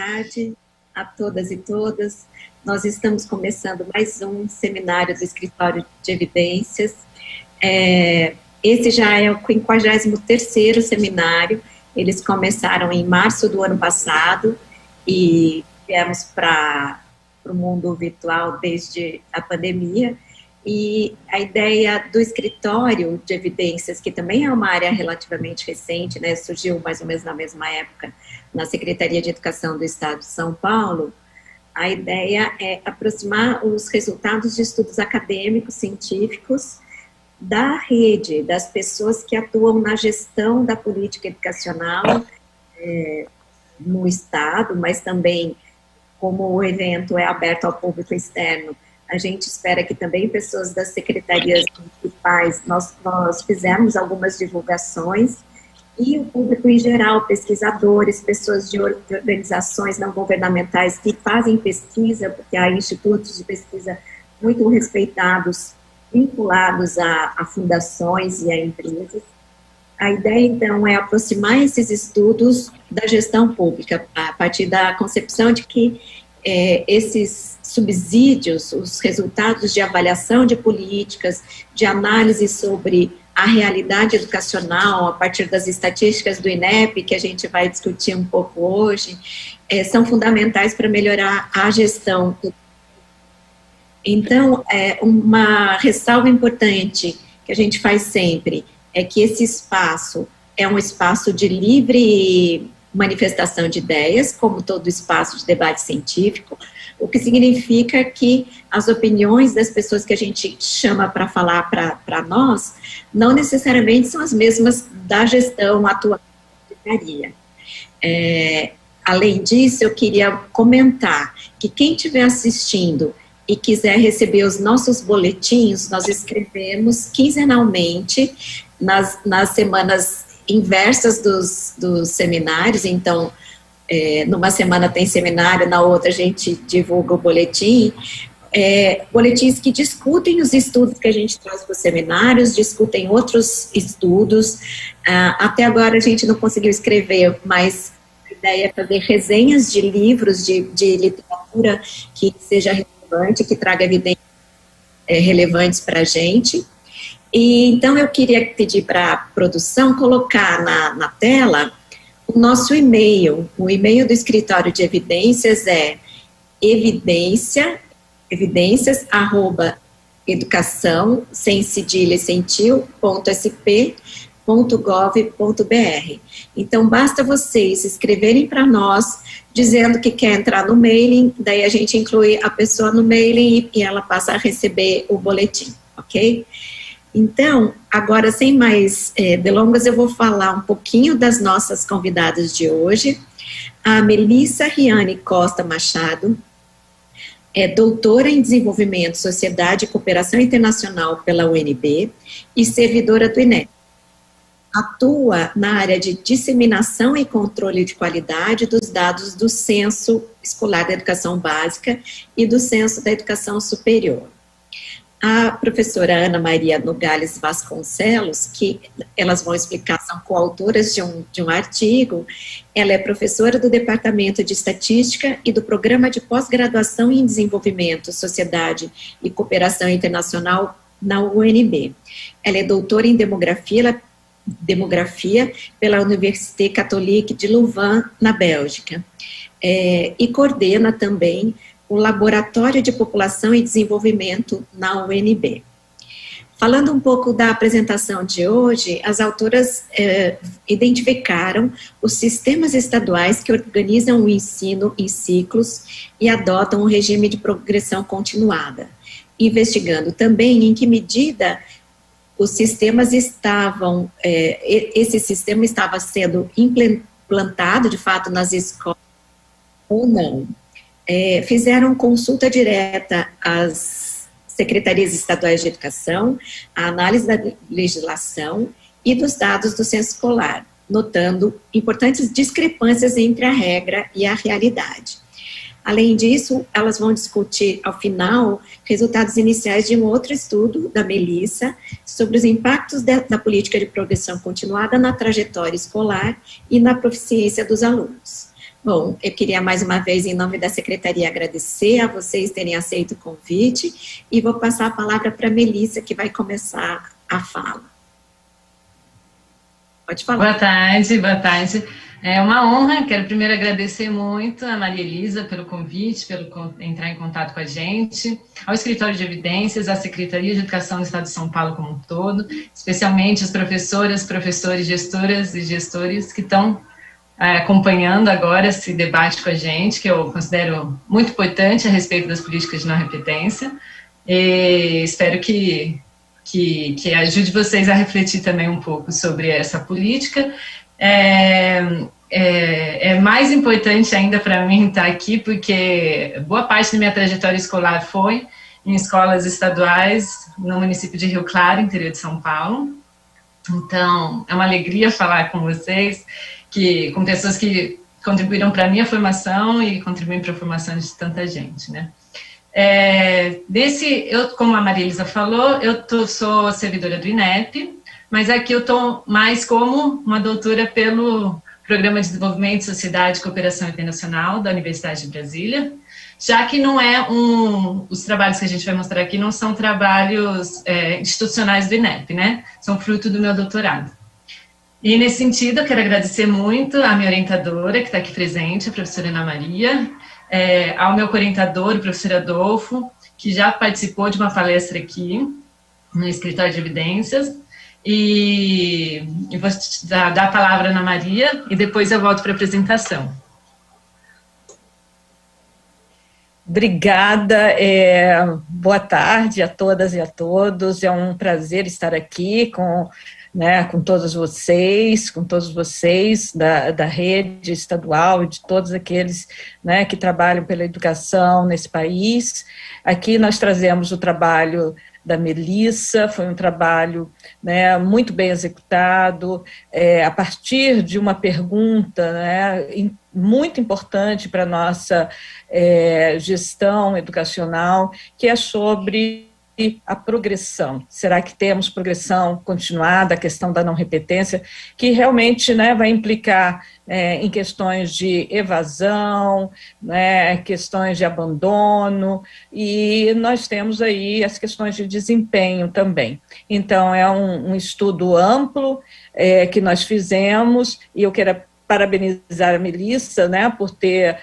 tarde a todas e todas. Nós estamos começando mais um seminário do Escritório de Evidências. Esse já é o 53º seminário. Eles começaram em março do ano passado e viemos para o mundo virtual desde a pandemia. E a ideia do Escritório de Evidências, que também é uma área relativamente recente, né, surgiu mais ou menos na mesma época na Secretaria de Educação do Estado de São Paulo, a ideia é aproximar os resultados de estudos acadêmicos, científicos, da rede, das pessoas que atuam na gestão da política educacional no Estado, mas também, como o evento é aberto ao público externo, a gente espera que também pessoas das secretarias municipais, nós fizemos algumas divulgações, e o público em geral, pesquisadores, pessoas de organizações não governamentais que fazem pesquisa, porque há institutos de pesquisa muito respeitados, vinculados a fundações e a empresas. A ideia, então, é aproximar esses estudos da gestão pública, a partir da concepção de que esses subsídios, os resultados de avaliação de políticas, de análise sobre a realidade educacional, a partir das estatísticas do INEP, que a gente vai discutir um pouco hoje, são fundamentais para melhorar a gestão. Então, uma ressalva importante que a gente faz sempre é que esse espaço é um espaço de livre manifestação de ideias, como todo espaço de debate científico, o que significa que as opiniões das pessoas que a gente chama para falar para nós, não necessariamente são as mesmas da gestão atual da secretaria. Além disso, eu queria comentar que quem estiver assistindo e quiser receber os nossos boletins, nós escrevemos quinzenalmente nas semanas inversas dos seminários, então, numa semana tem seminário, na outra a gente divulga o boletim, boletins que discutem os estudos que a gente traz para os seminários, discutem outros estudos. Até agora a gente não conseguiu escrever, mas a ideia é fazer resenhas de livros, de literatura que seja relevante, que traga evidências relevantes para a gente. E, então, eu queria pedir para a produção colocar na tela o nosso e-mail. O e-mail do Escritório de Evidências é evidências@educação, sem cedilha e sem tio, .sp.gov.br. Então, basta vocês escreverem para nós, dizendo que quer entrar no mailing, daí a gente inclui a pessoa no mailing e ela passa a receber o boletim, ok? Então, agora, sem mais delongas, eu vou falar um pouquinho das nossas convidadas de hoje. A Melissa Riane Costa Machado é doutora em Desenvolvimento, Sociedade e Cooperação Internacional pela UNB e servidora do INEP. Atua na área de disseminação e controle de qualidade dos dados do Censo Escolar da Educação Básica e do Censo da Educação Superior. A professora Ana Maria Nogales Vasconcelos, que elas vão explicar, são coautoras de um artigo, ela é professora do Departamento de Estatística e do Programa de Pós-Graduação em Desenvolvimento, Sociedade e Cooperação Internacional na UNB. Ela é doutora em Demografia pela Université Catholique de Louvain, na Bélgica, e coordena também o Laboratório de População e Desenvolvimento na UNB. Falando um pouco da apresentação de hoje, as autoras identificaram os sistemas estaduais que organizam o ensino em ciclos e adotam um regime de progressão continuada, investigando também em que medida os sistemas esse sistema estava sendo implantado, de fato, nas escolas ou não. Fizeram consulta direta às secretarias estaduais de educação, a análise da legislação e dos dados do censo escolar, notando importantes discrepâncias entre a regra e a realidade. Além disso, elas vão discutir, ao final, resultados iniciais de um outro estudo da Melissa sobre os impactos da política de progressão continuada na trajetória escolar e na proficiência dos alunos. Bom, eu queria mais uma vez, em nome da Secretaria, agradecer a vocês terem aceito o convite e vou passar a palavra para a Melissa, que vai começar a fala. Pode falar. Boa tarde, boa tarde. É uma honra, quero primeiro agradecer muito a Maria Elisa pelo convite, pelo entrar em contato com a gente, ao Escritório de Evidências, à Secretaria de Educação do Estado de São Paulo como um todo, especialmente as professoras, professores, gestoras e gestores que estão acompanhando agora esse debate com a gente, que eu considero muito importante a respeito das políticas de não repetência, e espero que ajude vocês a refletir também um pouco sobre essa política. É mais importante ainda para mim estar aqui, porque boa parte da minha trajetória escolar foi em escolas estaduais no município de Rio Claro, interior de São Paulo. Então, é uma alegria falar com vocês, com pessoas que contribuíram para a minha formação e contribuem para a formação de tanta gente, né? Como a Maria Elisa falou, sou servidora do INEP, mas aqui eu estou mais como uma doutora pelo Programa de Desenvolvimento, Sociedade e Cooperação Internacional da Universidade de Brasília, já que não os trabalhos que a gente vai mostrar aqui não são trabalhos institucionais do INEP, né? São fruto do meu doutorado. E, nesse sentido, eu quero agradecer muito à minha orientadora, que está aqui presente, a professora Ana Maria, ao meu co-orientador, o professor Adolfo, que já participou de uma palestra aqui no Escritório de Evidências, e eu vou dar a palavra à Ana Maria, e depois eu volto para a apresentação. Obrigada, boa tarde a todas e a todos, é um prazer estar aqui com todos vocês da rede estadual e de todos aqueles que trabalham pela educação nesse país. Aqui nós trazemos o trabalho da Melissa, foi um trabalho muito bem executado, a partir de uma pergunta muito importante para a nossa gestão educacional, que é sobre a progressão. Será que temos progressão continuada, a questão da não repetência, que realmente vai implicar em questões de evasão, questões de abandono, e nós temos aí as questões de desempenho também. Então, é um estudo amplo que nós fizemos, e eu quero parabenizar a Melissa, por ter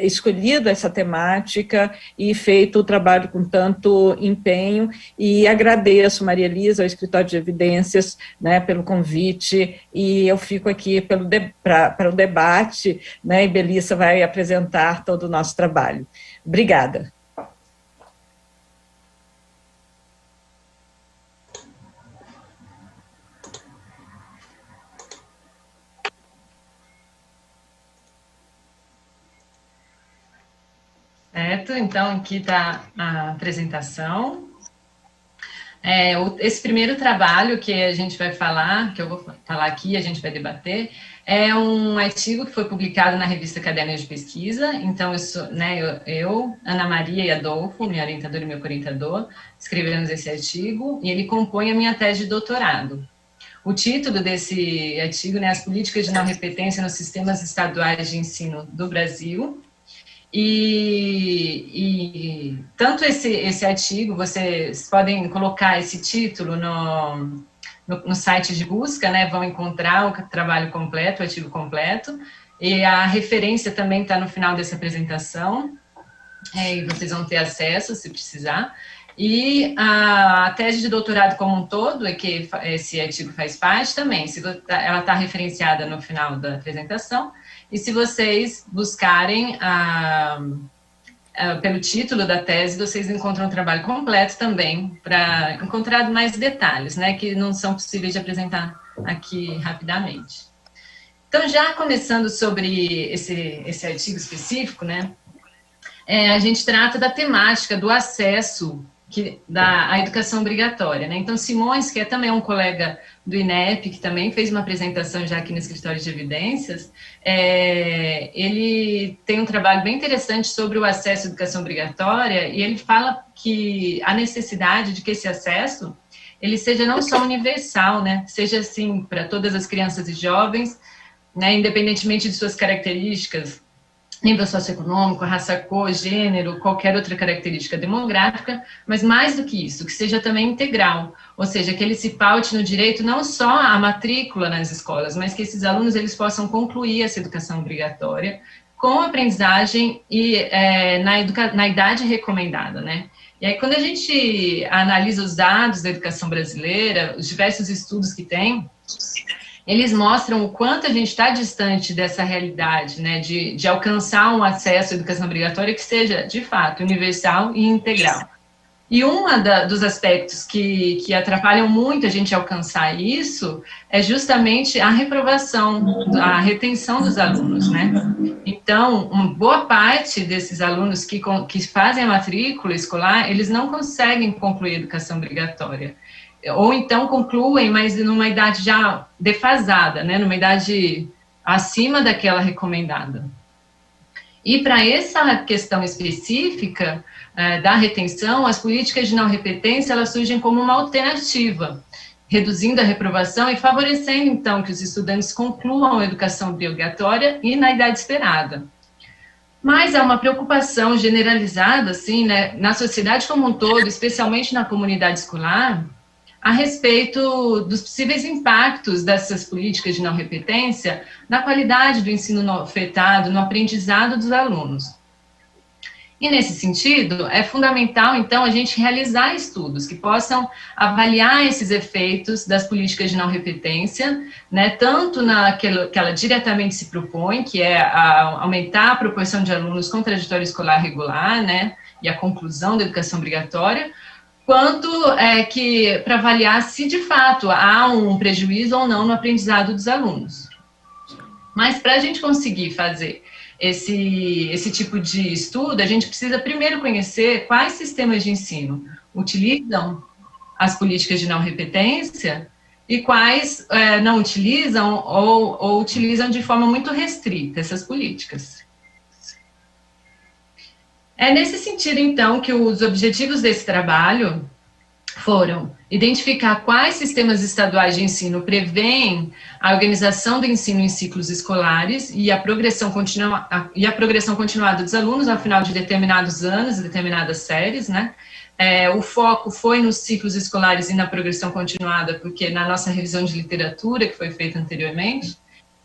escolhido essa temática e feito o trabalho com tanto empenho, e agradeço, Maria Elisa, ao Escritório de Evidências, pelo convite, e eu fico aqui para o debate, e Melissa vai apresentar todo o nosso trabalho. Obrigada. Certo, então aqui está a apresentação. Esse primeiro trabalho que a gente vai falar, que eu vou falar aqui, a gente vai debater, é um artigo que foi publicado na revista Cadernos de Pesquisa. Então, eu, Ana Maria e Adolfo, minha orientadora e meu co-orientador, escrevemos esse artigo, e ele compõe a minha tese de doutorado. O título desse artigo é As Políticas de Não Repetência nos Sistemas Estaduais de Ensino do Brasil. E tanto esse artigo, vocês podem colocar esse título no site de busca, vão encontrar o trabalho completo, o artigo completo, e a referência também está no final dessa apresentação, e vocês vão ter acesso se precisar. E a tese de doutorado como um todo, que esse artigo faz parte também, ela está referenciada no final da apresentação. E se vocês buscarem pelo título da tese, vocês encontram um trabalho completo também, para encontrar mais detalhes, que não são possíveis de apresentar aqui rapidamente. Então, já começando sobre esse artigo específico, a gente trata da temática do acesso da educação obrigatória. Então, Simões, que é também um colega do INEP, que também fez uma apresentação já aqui no Escritório de Evidências, ele tem um trabalho bem interessante sobre o acesso à educação obrigatória, e ele fala que a necessidade de que esse acesso ele seja não só universal, seja assim para todas as crianças e jovens, né, independentemente de suas características, nível socioeconômico, raça, cor, gênero, qualquer outra característica demográfica, mas mais do que isso, que seja também integral, ou seja, que ele se paute no direito não só à matrícula nas escolas, mas que esses alunos eles possam concluir essa educação obrigatória com aprendizagem e na idade recomendada, né? E aí, quando a gente analisa os dados da educação brasileira, os diversos estudos que tem, eles mostram o quanto a gente está distante dessa realidade, né, de alcançar um acesso à educação obrigatória que seja, de fato, universal e integral. E dos aspectos que atrapalham muito a gente alcançar isso é justamente a reprovação, a retenção dos alunos, né? Então, uma boa parte desses alunos que fazem a matrícula escolar, eles não conseguem concluir a educação obrigatória. Ou então concluem, mas numa idade já defasada, né? Numa idade acima daquela recomendada. E para essa questão específica da retenção, as políticas de não repetência, elas surgem como uma alternativa, reduzindo a reprovação e favorecendo, então, que os estudantes concluam a educação obrigatória e na idade esperada. Mas há uma preocupação generalizada, assim, né, na sociedade como um todo, especialmente na comunidade escolar, a respeito dos possíveis impactos dessas políticas de não repetência na qualidade do ensino ofertado, no aprendizado dos alunos. E, nesse sentido, é fundamental, então, a gente realizar estudos que possam avaliar esses efeitos das políticas de não repetência, né, tanto naquilo que ela diretamente se propõe, que é aumentar a proporção de alunos com trajetória escolar regular, né, e a conclusão da educação obrigatória, quanto para avaliar se, de fato, há um prejuízo ou não no aprendizado dos alunos. Mas, para a gente conseguir fazer esse tipo de estudo, a gente precisa primeiro conhecer quais sistemas de ensino utilizam as políticas de não repetência e quais não utilizam ou utilizam de forma muito restrita essas políticas. É nesse sentido, então, que os objetivos desse trabalho foram identificar quais sistemas estaduais de ensino prevêem a organização do ensino em ciclos escolares e a progressão continuada dos alunos ao final de determinados anos e determinadas séries, né? O foco foi nos ciclos escolares e na progressão continuada, porque na nossa revisão de literatura, que foi feita anteriormente,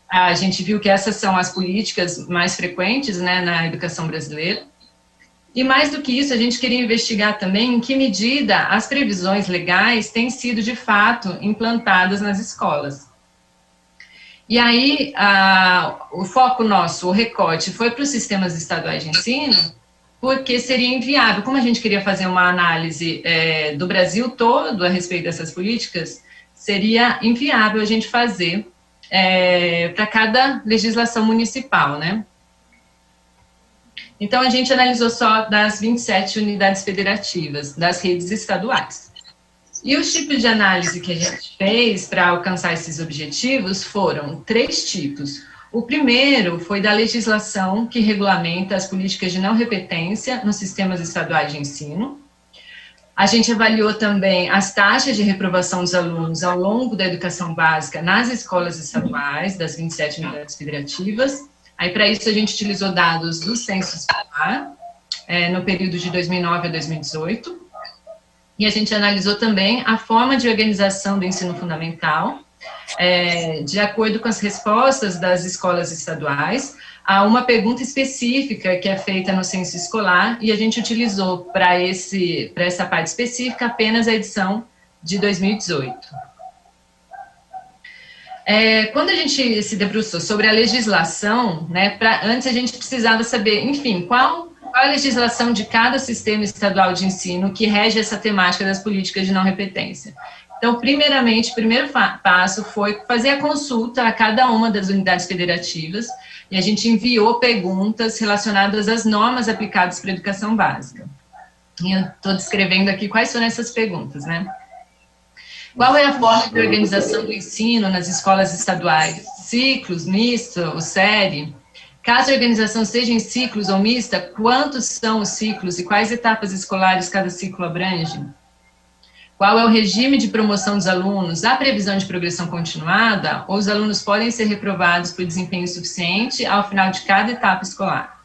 a gente viu que essas são as políticas mais frequentes, né, na educação brasileira. E mais do que isso, a gente queria investigar também em que medida as previsões legais têm sido, de fato, implantadas nas escolas. E aí, o foco nosso, o recorte, foi para os sistemas estaduais de ensino, porque seria inviável, como a gente queria fazer uma análise do Brasil todo a respeito dessas políticas, seria inviável a gente fazer para cada legislação municipal, né? Então, a gente analisou só das 27 unidades federativas, das redes estaduais. E os tipos de análise que a gente fez para alcançar esses objetivos foram 3 tipos. O primeiro foi da legislação que regulamenta as políticas de não repetência nos sistemas estaduais de ensino. A gente avaliou também as taxas de reprovação dos alunos ao longo da educação básica nas escolas estaduais, das 27 unidades federativas. Aí, para isso, a gente utilizou dados do censo escolar, no período de 2009 a 2018, e a gente analisou também a forma de organização do ensino fundamental, de acordo com as respostas das escolas estaduais, a uma pergunta específica que é feita no censo escolar, e a gente utilizou para essa parte específica apenas a edição de 2018. Quando a gente se debruçou sobre a legislação, né, antes a gente precisava saber, enfim, qual a legislação de cada sistema estadual de ensino que rege essa temática das políticas de não repetência. Então, primeiramente, o primeiro passo foi fazer a consulta a cada uma das unidades federativas, e a gente enviou perguntas relacionadas às normas aplicadas para a educação básica. E eu estou descrevendo aqui quais foram essas perguntas, né? Qual é a forma de organização do ensino nas escolas estaduais? Ciclos, misto ou série? Caso a organização seja em ciclos ou mista, quantos são os ciclos e quais etapas escolares cada ciclo abrange? qual é o regime de promoção dos alunos, há previsão de progressão continuada, ou os alunos podem ser reprovados por desempenho insuficiente ao final de cada etapa escolar.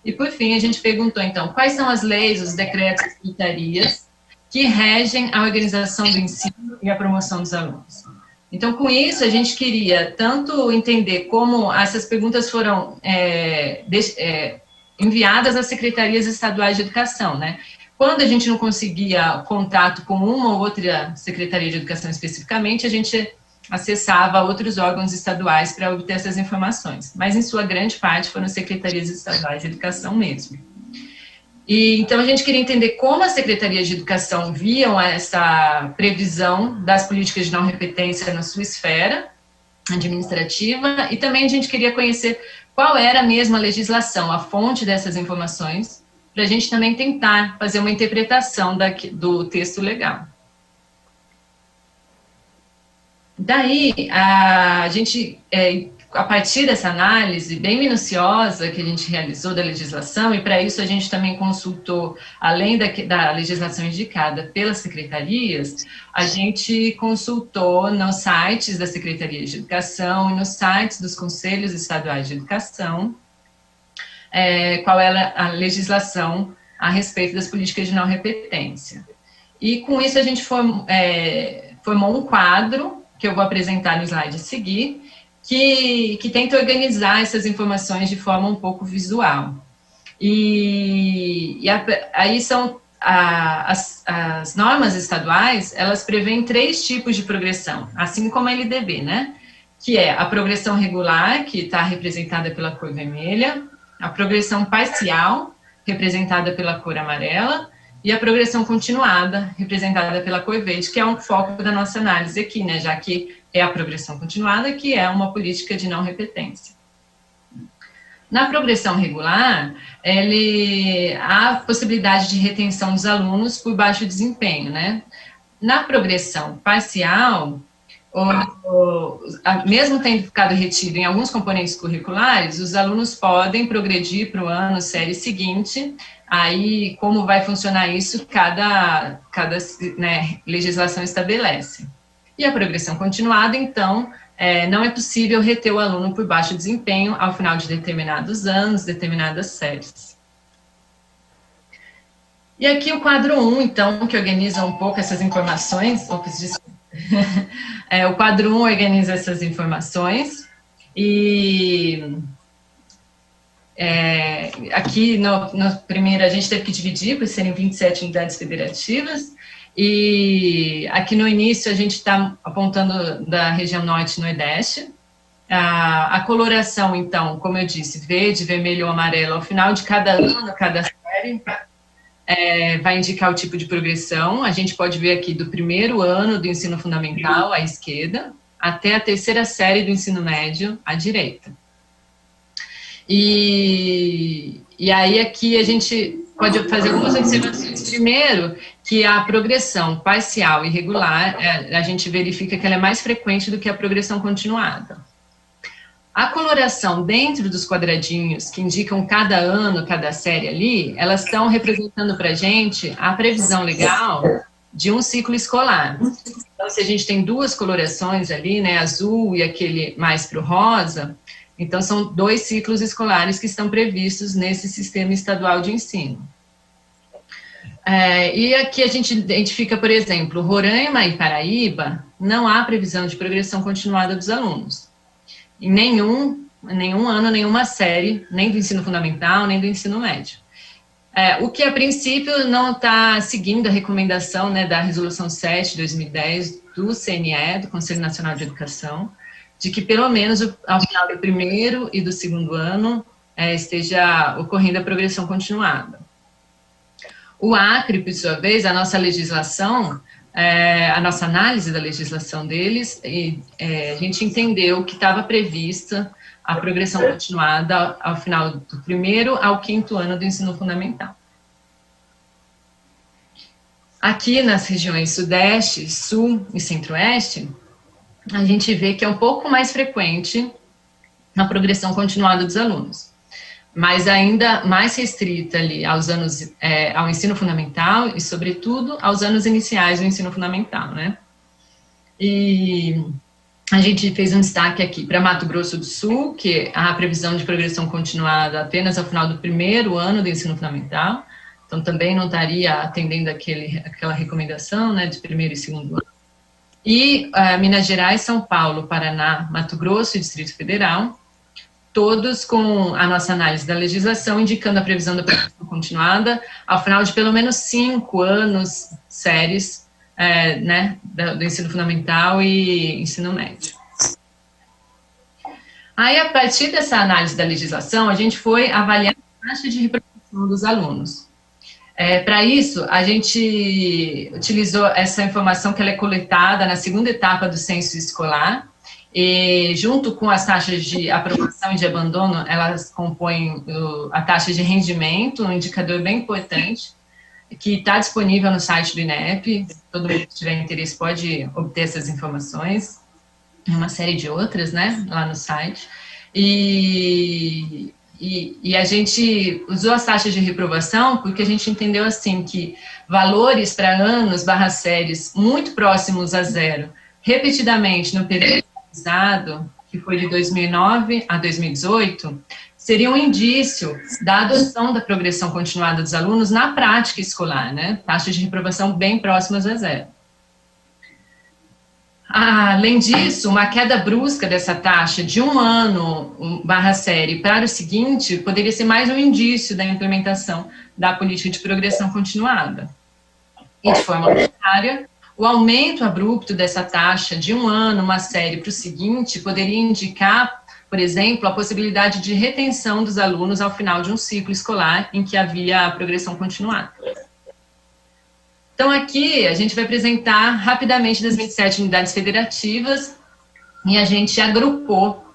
E, por fim, a gente perguntou, então, quais são as leis, os decretos e secretarias que regem a organização do ensino e a promoção dos alunos. Então, com isso, a gente queria tanto entender como essas perguntas foram enviadas às secretarias estaduais de educação, né? Quando a gente não conseguia contato com uma ou outra secretaria de educação especificamente, a gente acessava outros órgãos estaduais para obter essas informações. Mas, em sua grande parte, foram secretarias estaduais de educação mesmo. E, então, a gente queria entender como as secretarias de educação viam essa previsão das políticas de não repetência na sua esfera administrativa, e também a gente queria conhecer qual era mesmo a legislação, a fonte dessas informações, para a gente também tentar fazer uma interpretação do texto legal. Daí, a gente, a partir dessa análise bem minuciosa que a gente realizou da legislação, e para isso a gente também consultou, além da legislação indicada pelas secretarias, a gente consultou nos sites da Secretaria de Educação e nos sites dos Conselhos Estaduais de Educação, qual era a legislação a respeito das políticas de não repetência. E com isso a gente formou um quadro, que eu vou apresentar no slide a seguir, que tenta organizar essas informações de forma um pouco visual. Aí são as normas estaduais, elas prevêem 3 tipos de progressão, assim como a LDB, né? Que é a progressão regular, que está representada pela cor vermelha, a progressão parcial, representada pela cor amarela, e a progressão continuada, representada pela cor verde, que é um foco da nossa análise aqui, né, já que é a progressão continuada, que é uma política de não repetência. Na progressão regular, há a possibilidade de retenção dos alunos por baixo desempenho, né? Na progressão parcial, mesmo tendo ficado retido em alguns componentes curriculares, os alunos podem progredir para o ano série seguinte. Aí, como vai funcionar isso, cada legislação estabelece. E a progressão continuada, então, não é possível reter o aluno por baixo desempenho ao final de determinados anos, determinadas séries. E aqui o quadro 1, então, que organiza um pouco essas informações. O quadro 1 organiza essas informações e... aqui no primeiro a gente teve que dividir por serem 27 unidades federativas, e aqui no início a gente está apontando da região norte e nordeste. A coloração, então, como eu disse, verde, vermelho ou amarelo, ao final de cada ano, cada série, vai indicar o tipo de progressão. A gente pode ver aqui do primeiro ano do ensino fundamental, à esquerda, até a terceira série do ensino médio, à direita. E aí aqui a gente pode fazer algumas observações. Primeiro, que a progressão parcial e regular, a gente verifica que ela é mais frequente do que a progressão continuada. A coloração dentro dos quadradinhos, que indicam cada ano, cada série ali, elas estão representando para a gente a previsão legal de um ciclo escolar. Então, se a gente tem 2 colorações ali, né, azul e aquele mais para o rosa, então, são 2 ciclos escolares que estão previstos nesse sistema estadual de ensino. E aqui a gente identifica, por exemplo, Roraima e Paraíba, não há previsão de progressão continuada dos alunos. Em nenhum ano, nenhuma série, nem do ensino fundamental, nem do ensino médio. O que, a princípio, não está seguindo a recomendação, né, da Resolução 7 de 2010 do CNE, do Conselho Nacional de Educação, de que pelo menos ao final do primeiro e do segundo ano esteja ocorrendo a progressão continuada. O Acre, por sua vez, a nossa legislação, a nossa análise da legislação deles, a gente entendeu que estava prevista a progressão continuada ao final do primeiro ao 5º ano do ensino fundamental. Aqui nas regiões Sudeste, Sul e Centro-Oeste, a gente vê que é um pouco mais frequente a progressão continuada dos alunos. mas ainda mais restrita ali aos anos, ao ensino fundamental e, sobretudo, aos anos iniciais do ensino fundamental, né? E a gente fez um destaque aqui para Mato Grosso do Sul, que há a previsão de progressão continuada apenas ao final do primeiro ano do ensino fundamental, então também não estaria atendendo aquela recomendação, né, de primeiro e segundo ano. E Minas Gerais, São Paulo, Paraná, Mato Grosso e Distrito Federal, todos com a nossa análise da legislação, indicando a previsão da progressão continuada ao final de pelo menos 5 anos séries, né, do ensino fundamental e ensino médio. Aí, a partir dessa análise da legislação, a gente foi avaliar a taxa de reprovação dos alunos. Para isso, a gente utilizou essa informação que ela é coletada na segunda etapa do censo escolar, e junto com as taxas de aprovação e de abandono, elas compõem a taxa de rendimento, um indicador bem importante, que está disponível no site do INEP. Todo mundo que tiver interesse pode obter essas informações, e uma série de outras, né, lá no site. E a gente usou as taxas de reprovação porque a gente entendeu assim que valores para anos / séries muito próximos a zero, repetidamente no período que foi de 2009 a 2018, seria um indício da adoção da progressão continuada dos alunos na prática escolar, né? Taxas de reprovação bem próximas a zero. Além disso, uma queda brusca dessa taxa de um ano / série para o seguinte poderia ser mais um indício da implementação da política de progressão continuada. E, de forma contrária, o aumento abrupto dessa taxa de um ano, uma série para o seguinte, poderia indicar, por exemplo, a possibilidade de retenção dos alunos ao final de um ciclo escolar em que havia a progressão continuada. Então, aqui a gente vai apresentar rapidamente das 27 unidades federativas e a gente agrupou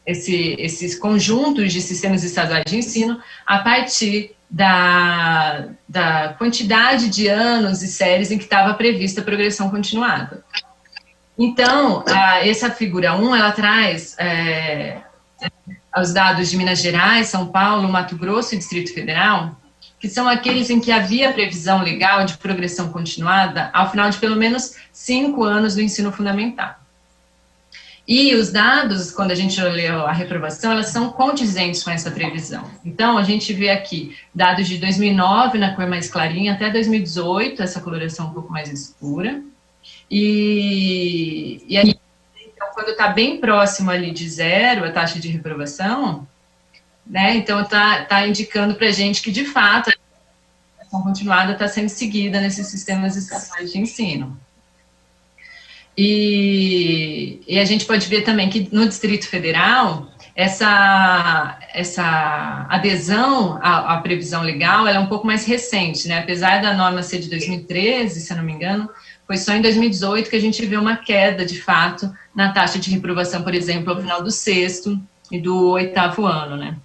esses conjuntos de sistemas estaduais de ensino a partir da quantidade de anos e séries em que estava prevista a progressão continuada. Então, essa figura 1, ela traz os dados de Minas Gerais, São Paulo, Mato Grosso e Distrito Federal, que são aqueles em que havia previsão legal de progressão continuada ao final de pelo menos 5 anos do ensino fundamental. E os dados, quando a gente olhou a reprovação, elas são condizentes com essa previsão. Então, a gente vê aqui dados de 2009, na cor mais clarinha, até 2018, essa coloração um pouco mais escura. E aí, então, quando está bem próximo ali de zero, a taxa de reprovação, né, então está indicando para a gente que, de fato, a progressão continuada está sendo seguida nesses sistemas estaduais de ensino. E a gente pode ver também que no Distrito Federal, essa adesão à previsão legal ela é um pouco mais recente, né? Apesar da norma ser de 2013, se eu não me engano, foi só em 2018 que a gente vê uma queda, de fato, na taxa de reprovação, por exemplo, ao final do 6º e do 8º ano, né?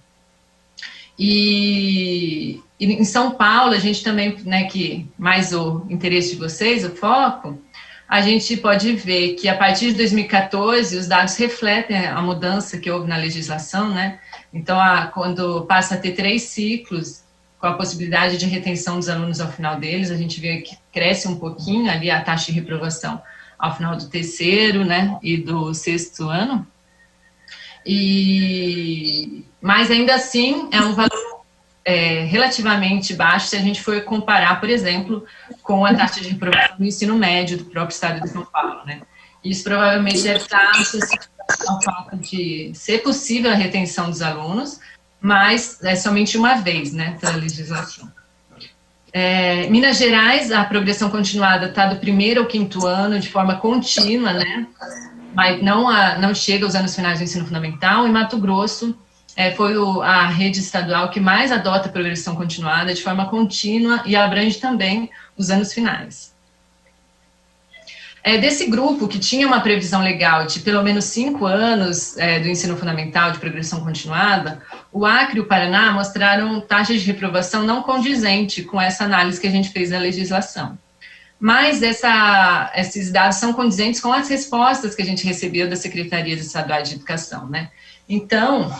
E em São Paulo, a gente também, né, que mais o interesse de vocês, o foco, a gente pode ver que a partir de 2014 os dados refletem a mudança que houve na legislação, né? Então, quando passa a ter 3 ciclos, com a possibilidade de retenção dos alunos ao final deles, a gente vê que cresce um pouquinho ali a taxa de reprovação ao final do 3º, né, e do 6º ano. Mas ainda assim é um valor relativamente baixo se a gente for comparar, por exemplo, com a taxa de reprovação do ensino médio do próprio estado de São Paulo, né? Isso provavelmente deve estar associado ao fato de ser possível a retenção dos alunos, mas é somente uma vez, né, pela legislação. Minas Gerais, a progressão continuada está do 1º ao 5º ano de forma contínua, né? Mas não chega aos anos finais do ensino fundamental. Em Mato Grosso, foi a rede estadual que mais adota a progressão continuada de forma contínua e abrange também os anos finais. Desse grupo que tinha uma previsão legal de pelo menos 5 anos do ensino fundamental de progressão continuada, o Acre e o Paraná mostraram taxas de reprovação não condizente com essa análise que a gente fez da legislação. Mas esses dados são condizentes com as respostas que a gente recebeu da Secretaria Estadual de Educação, né? Então,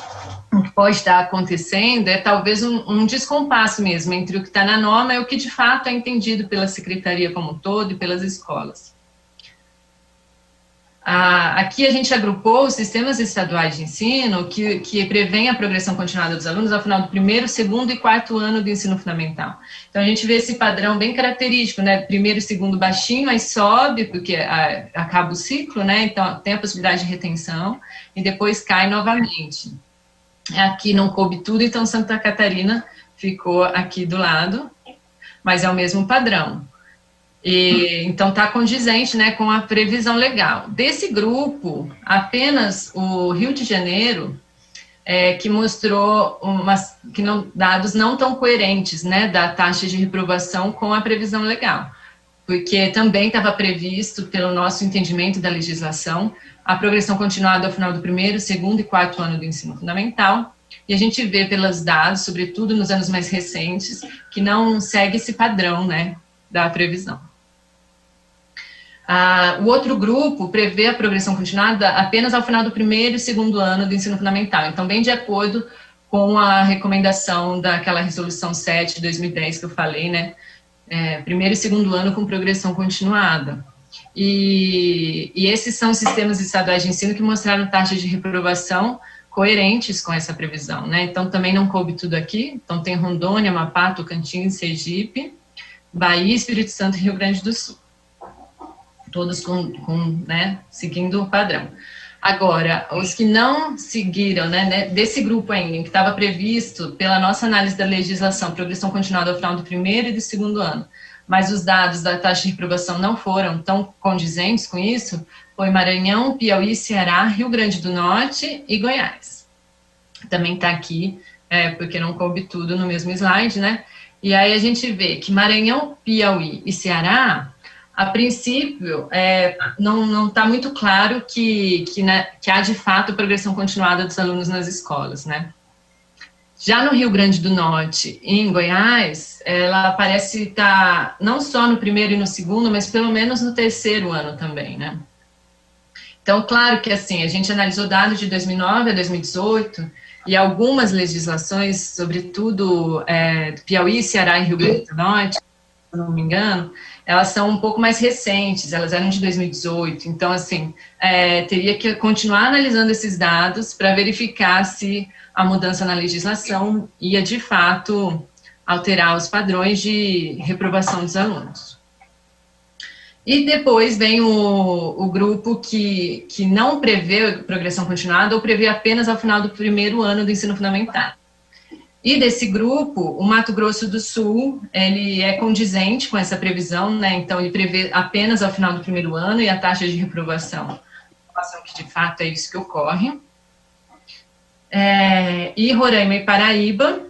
o que pode estar acontecendo é talvez um descompasso mesmo entre o que está na norma e o que de fato é entendido pela secretaria como um todo e pelas escolas. Aqui a gente agrupou os sistemas estaduais de ensino que prevêem a progressão continuada dos alunos ao final do primeiro, segundo e quarto ano do ensino fundamental. Então, a gente vê esse padrão bem característico, né? Primeiro e segundo baixinho, aí sobe, porque acaba o ciclo, né? Então, tem a possibilidade de retenção, e depois cai novamente. Aqui não coube tudo, então Santa Catarina ficou aqui do lado, mas é o mesmo padrão. Então está condizente, né, com a previsão legal. Desse grupo, apenas o Rio de Janeiro que mostrou dados não tão coerentes, né, da taxa de reprovação com a previsão legal, porque também estava previsto, pelo nosso entendimento da legislação, a progressão continuada ao final do primeiro, segundo e quarto ano do ensino fundamental, e a gente vê pelos dados, sobretudo nos anos mais recentes, que não segue esse padrão, né, da previsão. O outro grupo prevê a progressão continuada apenas ao final do primeiro e segundo ano do ensino fundamental, então bem de acordo com a recomendação daquela resolução 7 de 2010 que eu falei, né, primeiro e segundo ano com progressão continuada. E esses são os sistemas estaduais de ensino que mostraram taxas de reprovação coerentes com essa previsão, né, então também não coube tudo aqui, então tem Rondônia, Amapá, Tocantins, Sergipe, Bahia, Espírito Santo e Rio Grande do Sul. Todos né, seguindo o padrão. Agora, os que não seguiram, né, desse grupo ainda, que estava previsto pela nossa análise da legislação, progressão continuada ao final do primeiro e do segundo ano, mas os dados da taxa de reprovação não foram tão condizentes com isso, foi Maranhão, Piauí, Ceará, Rio Grande do Norte e Goiás. Também está aqui, porque não coube tudo no mesmo slide, né? E aí a gente vê que Maranhão, Piauí e Ceará, a princípio, não está muito claro que há, de fato, progressão continuada dos alunos nas escolas, né? Já no Rio Grande do Norte e em Goiás, ela parece estar não só no primeiro e no segundo, mas pelo menos no terceiro ano também, né? Então, claro que, assim, a gente analisou dados de 2009 a 2018 e algumas legislações, sobretudo Piauí, Ceará e Rio Grande do Norte, se não me engano, elas são um pouco mais recentes, elas eram de 2018, então, assim, teria que continuar analisando esses dados para verificar se a mudança na legislação ia, de fato, alterar os padrões de reprovação dos alunos. E depois vem o grupo que não prevê progressão continuada ou prevê apenas ao final do primeiro ano do ensino fundamental. E desse grupo, o Mato Grosso do Sul, ele é condizente com essa previsão, né? Então, ele prevê apenas ao final do primeiro ano e a taxa de reprovação, que de fato é isso que ocorre. E Roraima e Paraíba,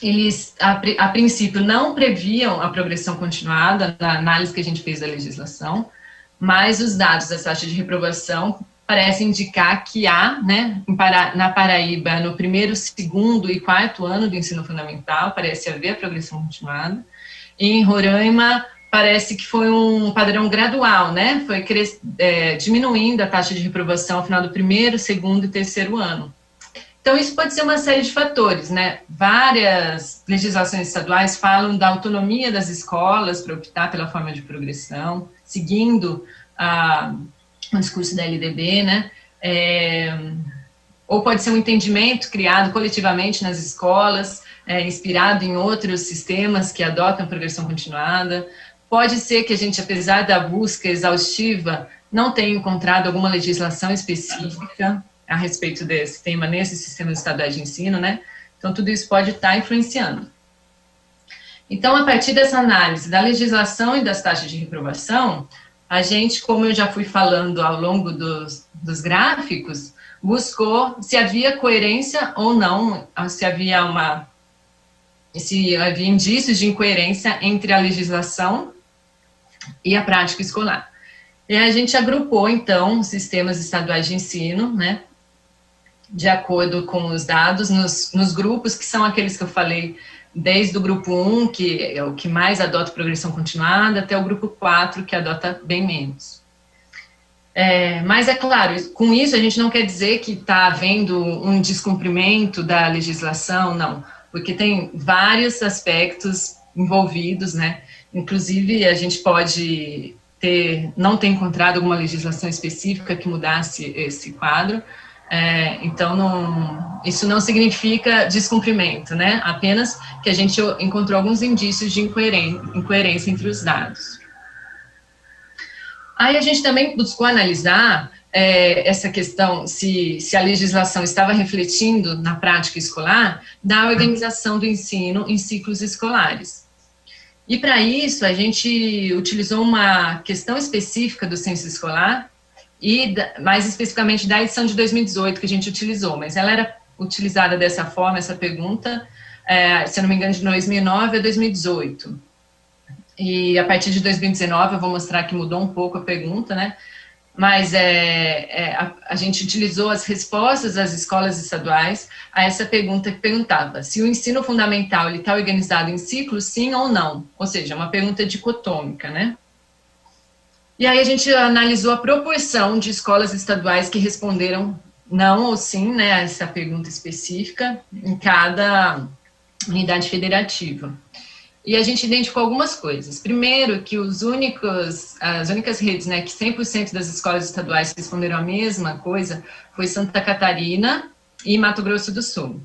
eles, a princípio, não previam a progressão continuada na análise que a gente fez da legislação, mas os dados da taxa de reprovação parece indicar que há, né, na Paraíba, no primeiro, segundo e quarto ano do ensino fundamental, parece haver a progressão continuada. E em Roraima, parece que foi um padrão gradual, né, foi diminuindo a taxa de reprovação ao final do primeiro, segundo e terceiro ano. Então, isso pode ser uma série de fatores, né, várias legislações estaduais falam da autonomia das escolas para optar pela forma de progressão, seguindo o discurso da LDB, né, ou pode ser um entendimento criado coletivamente nas escolas, inspirado em outros sistemas que adotam progressão continuada, pode ser que a gente, apesar da busca exaustiva, não tenha encontrado alguma legislação específica a respeito desse tema nesses sistemas estaduais de ensino, né, então tudo isso pode estar influenciando. Então, a partir dessa análise da legislação e das taxas de reprovação, a gente, como eu já fui falando ao longo dos gráficos, buscou se havia coerência ou não, se havia indícios de incoerência entre a legislação e a prática escolar. E a gente agrupou, então, os sistemas estaduais de ensino, né, de acordo com os dados, nos grupos, que são aqueles que eu falei, desde o grupo 1, que é o que mais adota progressão continuada, até o grupo 4, que adota bem menos. Mas é claro, com isso a gente não quer dizer que está havendo um descumprimento da legislação, não, porque tem vários aspectos envolvidos, né? Inclusive a gente pode não ter encontrado alguma legislação específica que mudasse esse quadro, então isso não significa descumprimento, né? Apenas que a gente encontrou alguns indícios de incoerência entre os dados. Aí a gente também buscou analisar essa questão, se a legislação estava refletindo na prática escolar, da organização do ensino em ciclos escolares. E para isso, a gente utilizou uma questão específica do censo escolar, e mais especificamente da edição de 2018 que a gente utilizou, mas ela era utilizada dessa forma, essa pergunta, se eu não me engano, de 2009 a 2018. E a partir de 2019 eu vou mostrar que mudou um pouco a pergunta, né? Mas a gente utilizou as respostas das escolas estaduais a essa pergunta que perguntava se o ensino fundamental está organizado em ciclos, sim ou não. Ou seja, uma pergunta dicotômica, né? E aí a gente analisou a proporção de escolas estaduais que responderam não ou sim, né, a essa pergunta específica em cada unidade federativa. E a gente identificou algumas coisas. Primeiro, que as únicas redes, né, que 100% das escolas estaduais responderam a mesma coisa, foi Santa Catarina e Mato Grosso do Sul.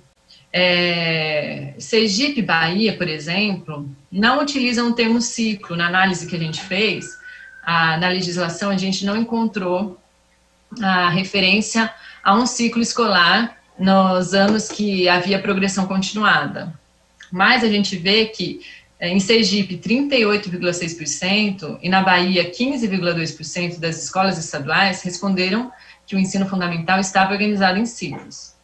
Sergipe e Bahia, por exemplo, não utilizam o termo ciclo. Na análise que a gente fez, na legislação, a gente não encontrou a referência a um ciclo escolar nos anos que havia progressão continuada. Mas a gente vê que em Sergipe, 38,6% e na Bahia, 15,2% das escolas estaduais responderam que o ensino fundamental estava organizado em ciclos.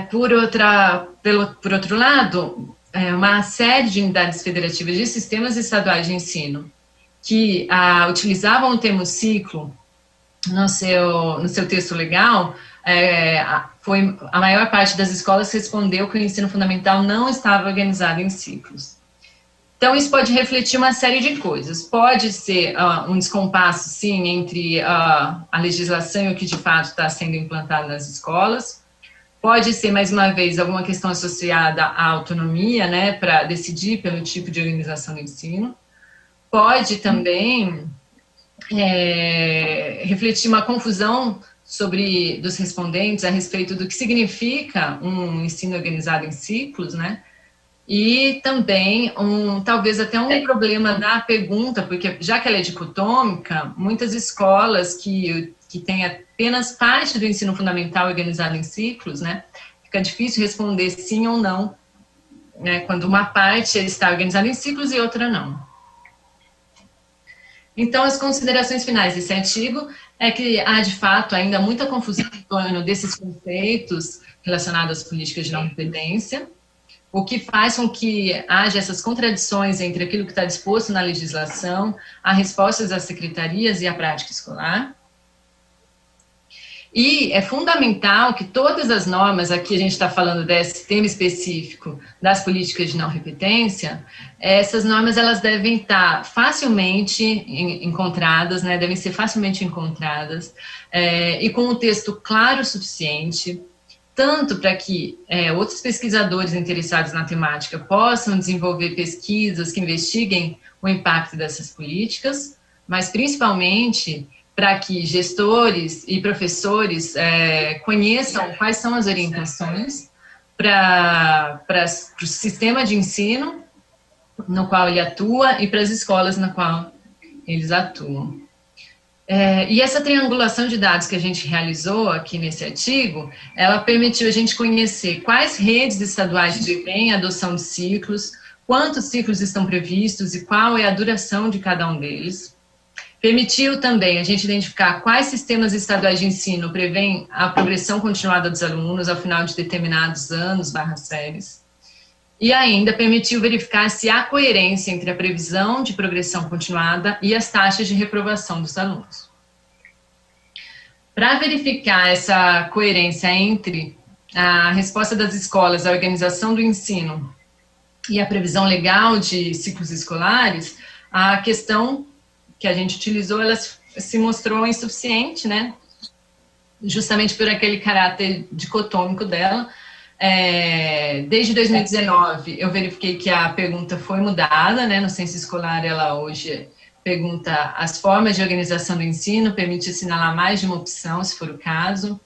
Por outro lado, uma série de unidades federativas de sistemas estaduais de ensino que utilizavam o termo ciclo no seu texto legal, a maior parte das escolas respondeu que o ensino fundamental não estava organizado em ciclos. Então, isso pode refletir uma série de coisas. Pode ser um descompasso, sim, entre a legislação e o que, de fato, está sendo implantado nas escolas. Pode ser, mais uma vez, alguma questão associada à autonomia, né, para decidir pelo tipo de organização do ensino. Pode também refletir uma confusão dos respondentes a respeito do que significa um ensino organizado em ciclos, né? E também, talvez até um problema da pergunta, porque já que ela é dicotômica, muitas escolas que têm apenas parte do ensino fundamental organizado em ciclos, né, fica difícil responder sim ou não, né, quando uma parte está organizada em ciclos e outra não. Então, as considerações finais desse artigo é que há, de fato, ainda muita confusão em torno desses conceitos relacionados às políticas de não repetência, o que faz com que haja essas contradições entre aquilo que está disposto na legislação, as respostas das secretarias e a prática escolar. E é fundamental que todas as normas, aqui a gente está falando desse tema específico das políticas de não repetência, essas normas elas devem estar facilmente encontradas, né, devem ser facilmente encontradas, e com um texto claro o suficiente, tanto para que outros pesquisadores interessados na temática possam desenvolver pesquisas que investiguem o impacto dessas políticas, mas principalmente para que gestores e professores conheçam quais são as orientações para o sistema de ensino no qual ele atua e para as escolas na qual eles atuam. E essa triangulação de dados que a gente realizou aqui nesse artigo, ela permitiu a gente conhecer quais redes estaduais prevêem a adoção de ciclos, quantos ciclos estão previstos e qual é a duração de cada um deles. Permitiu também a gente identificar quais sistemas estaduais de ensino prevêem a progressão continuada dos alunos ao final de determinados anos/séries. E ainda permitiu verificar se há coerência entre a previsão de progressão continuada e as taxas de reprovação dos alunos. Para verificar essa coerência entre a resposta das escolas à organização do ensino e a previsão legal de ciclos escolares, a questão que a gente utilizou, ela se mostrou insuficiente, né? Justamente por aquele caráter dicotômico dela. Desde 2019, eu verifiquei que a pergunta foi mudada, né? No censo escolar, ela hoje pergunta as formas de organização do ensino, permite assinalar mais de uma opção, se for o caso,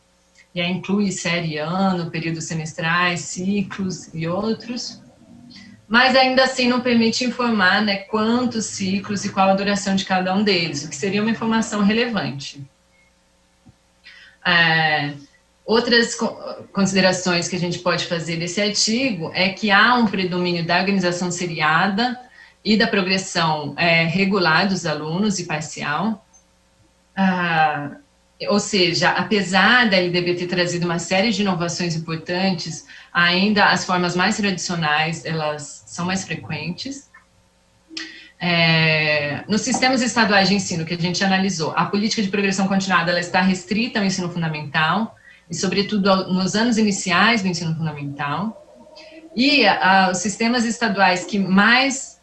e aí inclui série e ano, períodos semestrais, ciclos e outros. Mas ainda assim não permite informar, né, quantos ciclos e qual a duração de cada um deles, o que seria uma informação relevante. Outras considerações que a gente pode fazer desse artigo é que há um predomínio da organização seriada e da progressão regular dos alunos e parcial. Ou seja, apesar da LDB ter trazido uma série de inovações importantes, ainda as formas mais tradicionais, elas são mais frequentes. Nos sistemas estaduais de ensino que a gente analisou, a política de progressão continuada ela está restrita ao ensino fundamental, e sobretudo nos anos iniciais do ensino fundamental. E os sistemas estaduais que mais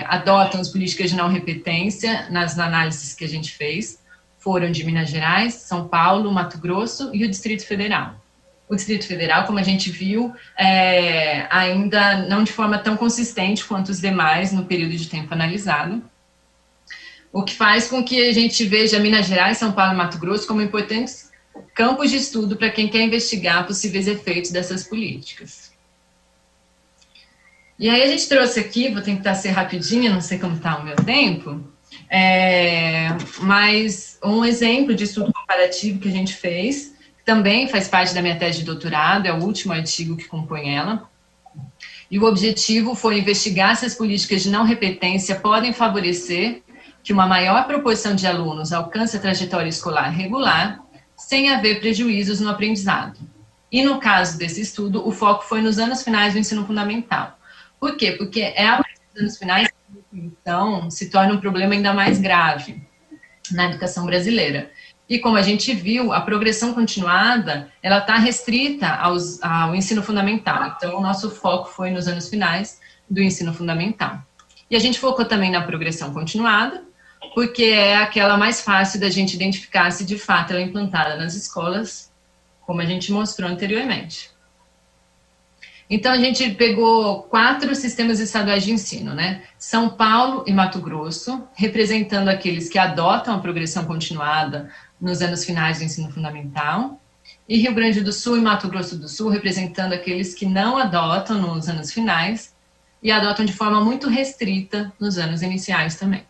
adotam as políticas de não repetência, nas análises que a gente fez, foram de Minas Gerais, São Paulo, Mato Grosso e o Distrito Federal. O Distrito Federal, como a gente viu, ainda não de forma tão consistente quanto os demais no período de tempo analisado, o que faz com que a gente veja Minas Gerais, São Paulo e Mato Grosso como importantes campos de estudo para quem quer investigar possíveis efeitos dessas políticas. E aí a gente trouxe aqui, vou tentar ser rapidinha, não sei como está o meu tempo, mas um exemplo de estudo comparativo que a gente fez, que também faz parte da minha tese de doutorado, é o último artigo que compõe ela, e o objetivo foi investigar se as políticas de não repetência podem favorecer que uma maior proporção de alunos alcance a trajetória escolar regular, sem haver prejuízos no aprendizado. E no caso desse estudo, o foco foi nos anos finais do ensino fundamental. Por quê? Porque a partir dos anos finais, então, se torna um problema ainda mais grave na educação brasileira. E como a gente viu, a progressão continuada, ela está restrita ao ensino fundamental. Então, o nosso foco foi nos anos finais do ensino fundamental. E a gente focou também na progressão continuada, porque é aquela mais fácil da gente identificar se de fato ela é implantada nas escolas, como a gente mostrou anteriormente. Então, a gente pegou 4 sistemas estaduais de ensino, né? São Paulo e Mato Grosso, representando aqueles que adotam a progressão continuada nos anos finais do ensino fundamental, e Rio Grande do Sul e Mato Grosso do Sul, representando aqueles que não adotam nos anos finais e adotam de forma muito restrita nos anos iniciais também.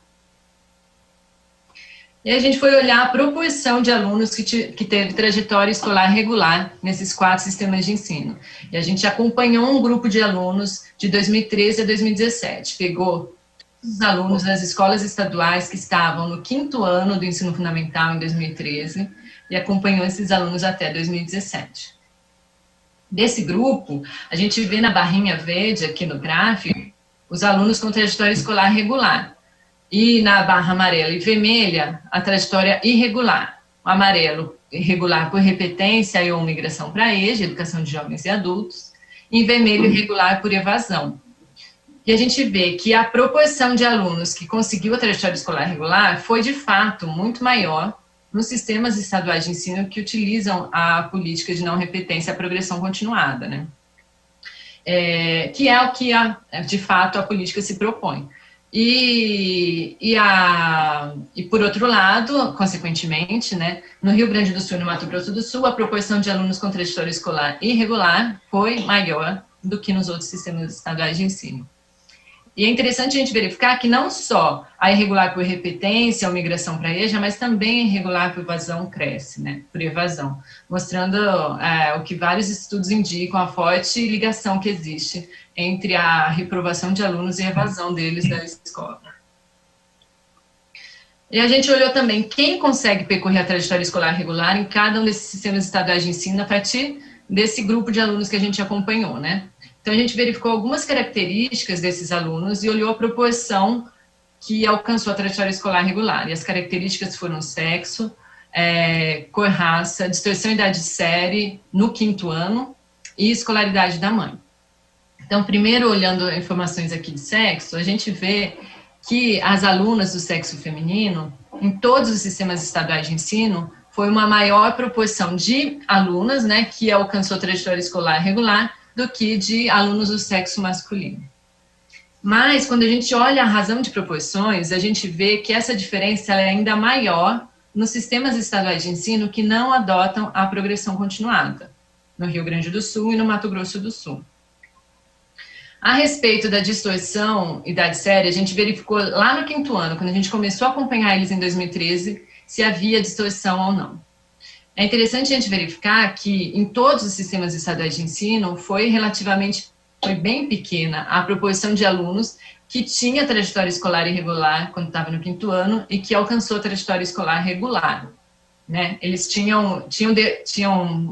E a gente foi olhar a proporção de alunos que teve trajetória escolar regular nesses 4 sistemas de ensino. E a gente acompanhou um grupo de alunos de 2013 a 2017. Pegou os alunos das escolas estaduais que estavam no 5º ano do ensino fundamental em 2013 e acompanhou esses alunos até 2017. Desse grupo, a gente vê na barrinha verde aqui no gráfico os alunos com trajetória escolar regular. E na barra amarela e vermelha, a trajetória irregular. O amarelo, irregular por repetência ou migração para EJA, educação de jovens e adultos. E em vermelho, irregular por evasão. E a gente vê que a proporção de alunos que conseguiu a trajetória escolar regular foi, de fato, muito maior nos sistemas estaduais de ensino que utilizam a política de não repetência, a progressão continuada, né? Que é o que, de fato, a política se propõe. E por outro lado, consequentemente, né, no Rio Grande do Sul e no Mato Grosso do Sul, a proporção de alunos com trajetória escolar irregular foi maior do que nos outros sistemas estaduais de ensino. E é interessante a gente verificar que não só a irregular por repetência ou migração para EJA, mas também a irregular por evasão cresce, né, por evasão, mostrando o que vários estudos indicam, a forte ligação que existe entre a reprovação de alunos e a evasão deles da escola. E a gente olhou também quem consegue percorrer a trajetória escolar regular em cada um desses sistemas estaduais de ensino a partir desse grupo de alunos que a gente acompanhou, né? Então, a gente verificou algumas características desses alunos e olhou a proporção que alcançou a trajetória escolar regular. E as características foram sexo, cor, raça, distorção idade de série no 5º ano e escolaridade da mãe. Então, primeiro, olhando informações aqui de sexo, a gente vê que as alunas do sexo feminino, em todos os sistemas estaduais de ensino, foi uma maior proporção de alunas, né, que alcançou trajetória escolar regular, do que de alunos do sexo masculino. Mas, quando a gente olha a razão de proporções, a gente vê que essa diferença é ainda maior nos sistemas estaduais de ensino que não adotam a progressão continuada, no Rio Grande do Sul e no Mato Grosso do Sul. A respeito da distorção idade séria, a gente verificou lá no 5º ano, quando a gente começou a acompanhar eles em 2013, se havia distorção ou não. É interessante a gente verificar que em todos os sistemas estaduais de ensino foi bem pequena a proporção de alunos que tinha trajetória escolar irregular quando estava no 5º ano e que alcançou trajetória escolar regular. Né? Eles tinham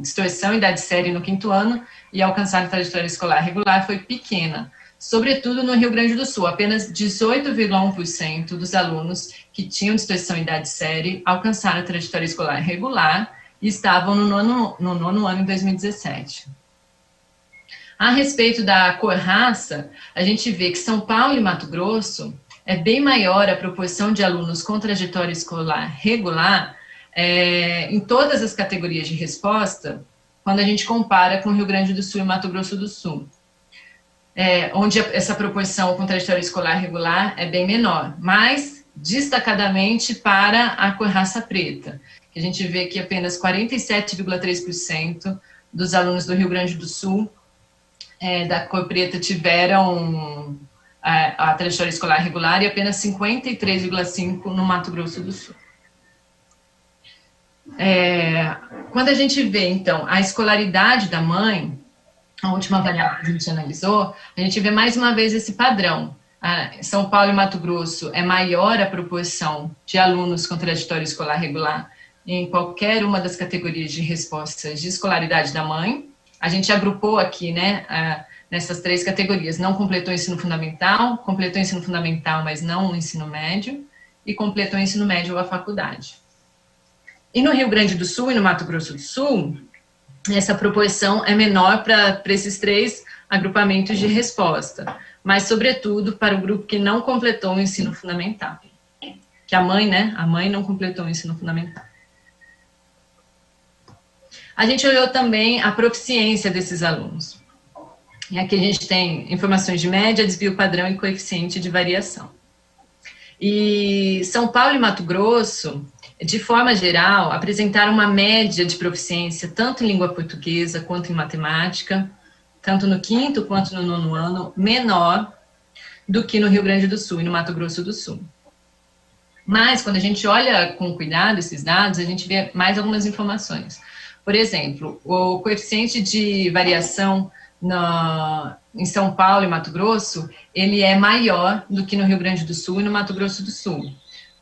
distorção idade séria no 5º ano e alcançaram trajetória escolar regular foi pequena. Sobretudo no Rio Grande do Sul, apenas 18,1% dos alunos que tinham distorção idade séria alcançaram a trajetória escolar regular e estavam no nono ano em 2017. A respeito da cor-raça, a gente vê que São Paulo e Mato Grosso é bem maior a proporção de alunos com trajetória escolar regular em todas as categorias de resposta, quando a gente compara com o Rio Grande do Sul e Mato Grosso do Sul. Onde essa proporção com trajetória escolar regular é bem menor, mas destacadamente para a cor-raça preta, que a gente vê que apenas 47,3% dos alunos do Rio Grande do Sul da cor preta tiveram a trajetória escolar regular e apenas 53,5% no Mato Grosso do Sul. Quando a gente vê, então, a escolaridade da mãe, a última variável que a gente analisou, a gente vê mais uma vez esse padrão. São Paulo e Mato Grosso é maior a proporção de alunos com trajetória escolar regular em qualquer uma das categorias de respostas de escolaridade da mãe. A gente agrupou aqui, né, nessas 3 categorias. Não completou o ensino fundamental, completou o ensino fundamental, mas não o ensino médio, e completou o ensino médio ou a faculdade. E no Rio Grande do Sul e no Mato Grosso do Sul, essa proporção é menor para esses 3 agrupamentos de resposta, mas, sobretudo, para o grupo que não completou o ensino fundamental. Que a mãe não completou o ensino fundamental. A gente olhou também a proficiência desses alunos. E aqui a gente tem informações de média, desvio padrão e coeficiente de variação. E São Paulo e Mato Grosso, de forma geral, apresentaram uma média de proficiência tanto em língua portuguesa quanto em matemática, tanto no 5º quanto no 9º ano, menor do que no Rio Grande do Sul e no Mato Grosso do Sul. Mas, quando a gente olha com cuidado esses dados, a gente vê mais algumas informações. Por exemplo, o coeficiente de variação em São Paulo e Mato Grosso, ele é maior do que no Rio Grande do Sul e no Mato Grosso do Sul,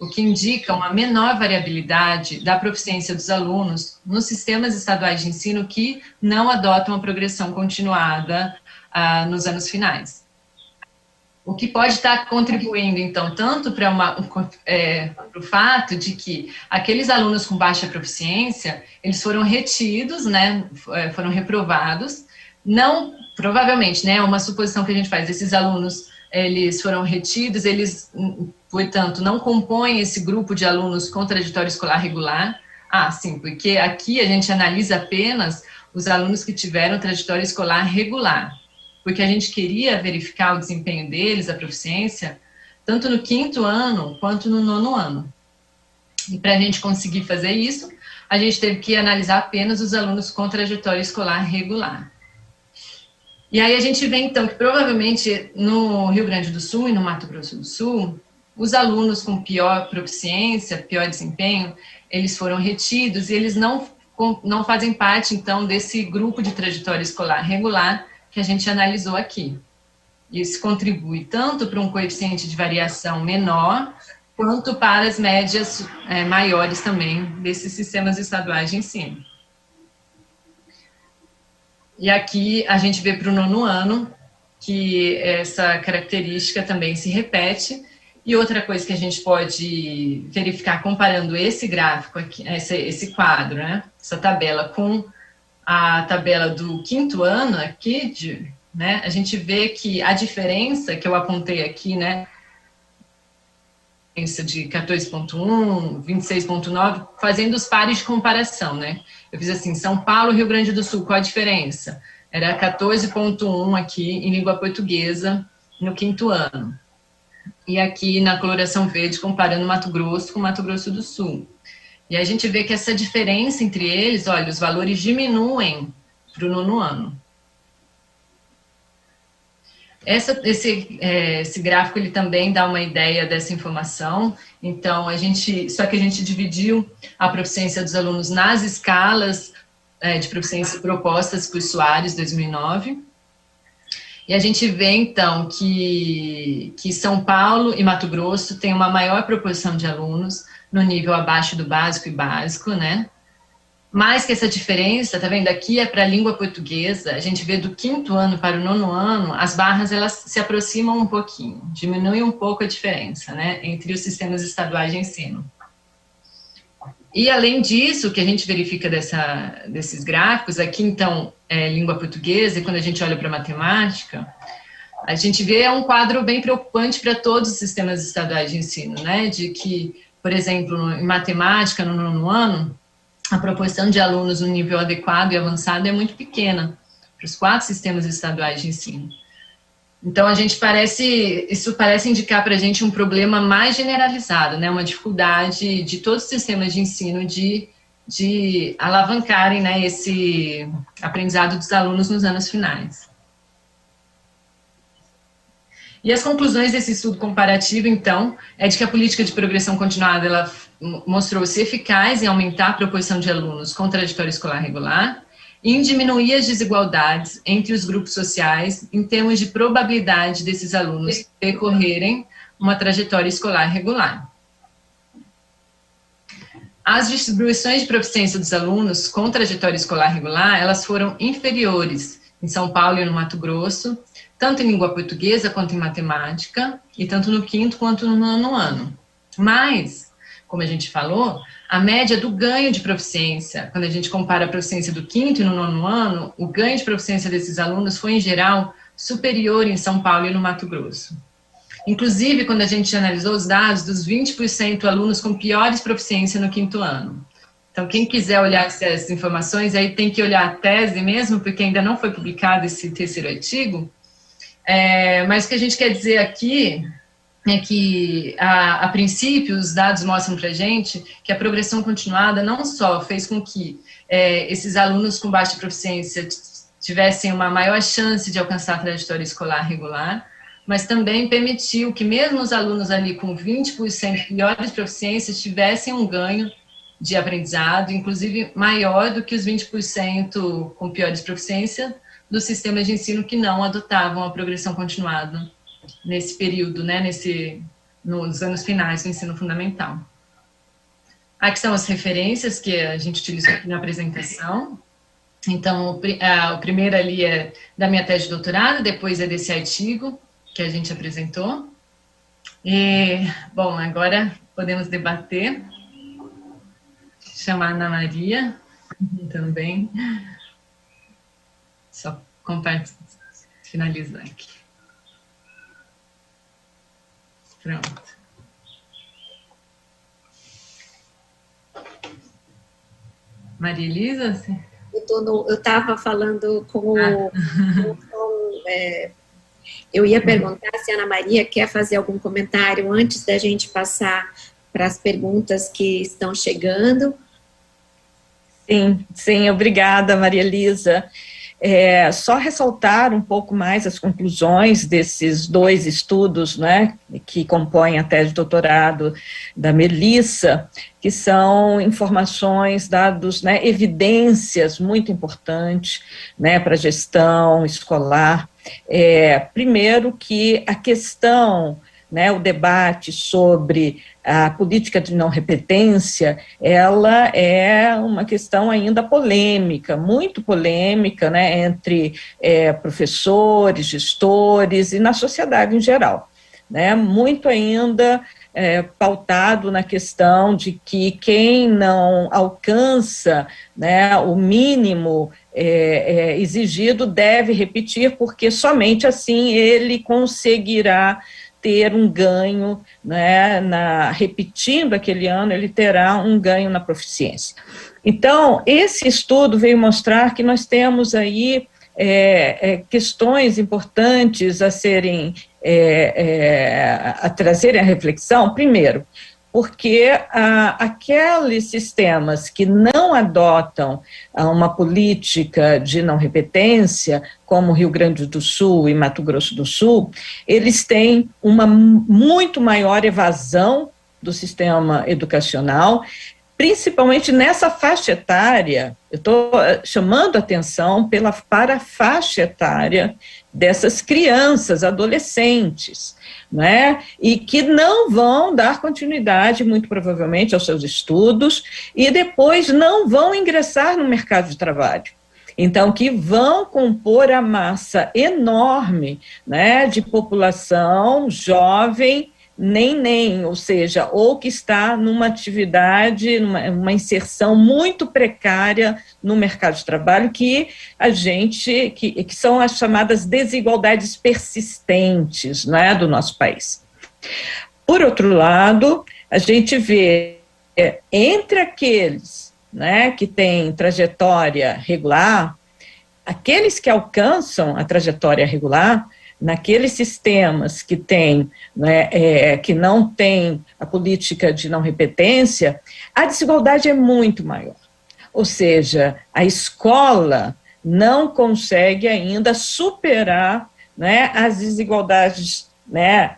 o que indica uma menor variabilidade da proficiência dos alunos nos sistemas estaduais de ensino que não adotam a progressão continuada nos anos finais. O que pode estar contribuindo, então, tanto para o fato de que aqueles alunos com baixa proficiência, eles foram retidos, né, foram reprovados, não, provavelmente, né, uma suposição que a gente faz, esses alunos, eles foram retidos, eles, portanto, não compõem esse grupo de alunos com trajetória escolar regular. Sim, porque aqui a gente analisa apenas os alunos que tiveram trajetória escolar regular, porque a gente queria verificar o desempenho deles, a proficiência, tanto no 5º ano quanto no 9º ano. E para a gente conseguir fazer isso, a gente teve que analisar apenas os alunos com trajetória escolar regular. E aí a gente vê, então, que provavelmente no Rio Grande do Sul e no Mato Grosso do Sul, os alunos com pior proficiência, pior desempenho, eles foram retidos e eles não fazem parte, então, desse grupo de trajetória escolar regular que a gente analisou aqui. Isso contribui tanto para um coeficiente de variação menor, quanto para as médias maiores também desses sistemas estaduais de ensino. E aqui a gente vê para o 9º ano que essa característica também se repete. E outra coisa que a gente pode verificar comparando esse gráfico aqui, esse quadro, né, essa tabela com a tabela do 5º ano aqui, né, a gente vê que a diferença que eu apontei aqui, né, de 14,1, 26,9, fazendo os pares de comparação, né? Eu fiz assim, São Paulo, Rio Grande do Sul, qual a diferença? Era 14,1 aqui em língua portuguesa no 5º ano. E aqui na coloração verde, comparando Mato Grosso com Mato Grosso do Sul. E a gente vê que essa diferença entre eles, olha, os valores diminuem para o 9º ano. Esse gráfico ele também dá uma ideia dessa informação. Então, só que a gente dividiu a proficiência dos alunos nas escalas de proficiência propostas por Soares 2009. E a gente vê, então, que São Paulo e Mato Grosso têm uma maior proporção de alunos no nível abaixo do básico e básico, né? Mais que essa diferença, tá vendo? Aqui é para a língua portuguesa, a gente vê do 5º ano para o 9º ano, as barras elas se aproximam um pouquinho, diminui um pouco a diferença, né, entre os sistemas estaduais de ensino. E além disso, o que a gente verifica desses gráficos, aqui então é língua portuguesa, e quando a gente olha para matemática, a gente vê um quadro bem preocupante para todos os sistemas estaduais de ensino, né, de que, por exemplo, em matemática, no 9º ano, a proporção de alunos no nível adequado e avançado é muito pequena para os 4 sistemas estaduais de ensino. Então, isso parece indicar para a gente um problema mais generalizado, né, uma dificuldade de todos os sistemas de ensino de alavancarem, né, esse aprendizado dos alunos nos anos finais. E as conclusões desse estudo comparativo, então, é de que a política de progressão continuada, ela mostrou-se eficaz em aumentar a proporção de alunos com trajetória escolar regular e em diminuir as desigualdades entre os grupos sociais em termos de probabilidade desses alunos percorrerem uma trajetória escolar regular. As distribuições de proficiência dos alunos com trajetória escolar regular, elas foram inferiores em São Paulo e no Mato Grosso, tanto em língua portuguesa quanto em matemática, e tanto no 5º quanto no 9º ano. Mas, como a gente falou, a média do ganho de proficiência, quando a gente compara a proficiência do 5º e no 9º ano, o ganho de proficiência desses alunos foi, em geral, superior em São Paulo e no Mato Grosso. Inclusive, quando a gente analisou os dados dos 20% alunos com piores proficiência no 5º ano. Então, quem quiser olhar essas informações, aí tem que olhar a tese mesmo, porque ainda não foi publicado esse 3º artigo. Mas o que a gente quer dizer aqui é que, a princípio, os dados mostram para a gente que a progressão continuada não só fez com que esses alunos com baixa proficiência tivessem uma maior chance de alcançar a trajetória escolar regular, mas também permitiu que mesmo os alunos ali com 20% piores proficiências tivessem um ganho de aprendizado, inclusive maior do que os 20% com piores proficiências dos sistemas de ensino que não adotavam a progressão continuada nesse período, né, nos anos finais do ensino fundamental. Aqui são as referências que a gente utilizou aqui na apresentação. Então, o primeiro ali é da minha tese de doutorado, depois é desse artigo que a gente apresentou. E, bom, agora podemos debater. Chamar a Ana Maria também. Só finalizar aqui. Pronto. Maria Elisa? Eu estava falando com eu ia perguntar se a Ana Maria quer fazer algum comentário antes da gente passar para as perguntas que estão chegando. Sim, obrigada, Maria Elisa. Só ressaltar um pouco mais as conclusões desses 2 estudos, né, que compõem a tese de doutorado da Melissa, que são informações, dados, né, evidências muito importantes, né, para a gestão escolar. Primeiro que a questão, né, o debate sobre a política de não repetência, ela é uma questão ainda polêmica, muito polêmica, né, entre professores, gestores e na sociedade em geral, né, muito ainda pautado na questão de que quem não alcança, né, o mínimo exigido deve repetir, porque somente assim ele conseguirá, ter um ganho, né, repetindo aquele ano, ele terá um ganho na proficiência. Então, esse estudo veio mostrar que nós temos aí questões importantes a serem, a trazerem a reflexão. Primeiro, porque aqueles sistemas que não adotam uma política de não repetência, como Rio Grande do Sul e Mato Grosso do Sul, eles têm uma muito maior evasão do sistema educacional, principalmente nessa faixa etária. Eu estou chamando a atenção para a faixa etária dessas crianças, adolescentes, né, e que não vão dar continuidade, muito provavelmente, aos seus estudos, e depois não vão ingressar no mercado de trabalho. Então, que vão compor a massa enorme, né, de população jovem, nem, ou seja, ou que está numa atividade, numa inserção muito precária no mercado de trabalho, que são as chamadas desigualdades persistentes, né, do nosso país. Por outro lado, a gente vê entre aqueles, né, que têm trajetória regular, aqueles que alcançam a trajetória regular, naqueles sistemas que têm, né, que não têm a política de não repetência, a desigualdade é muito maior. Ou seja, a escola não consegue ainda superar, né, as desigualdades, né,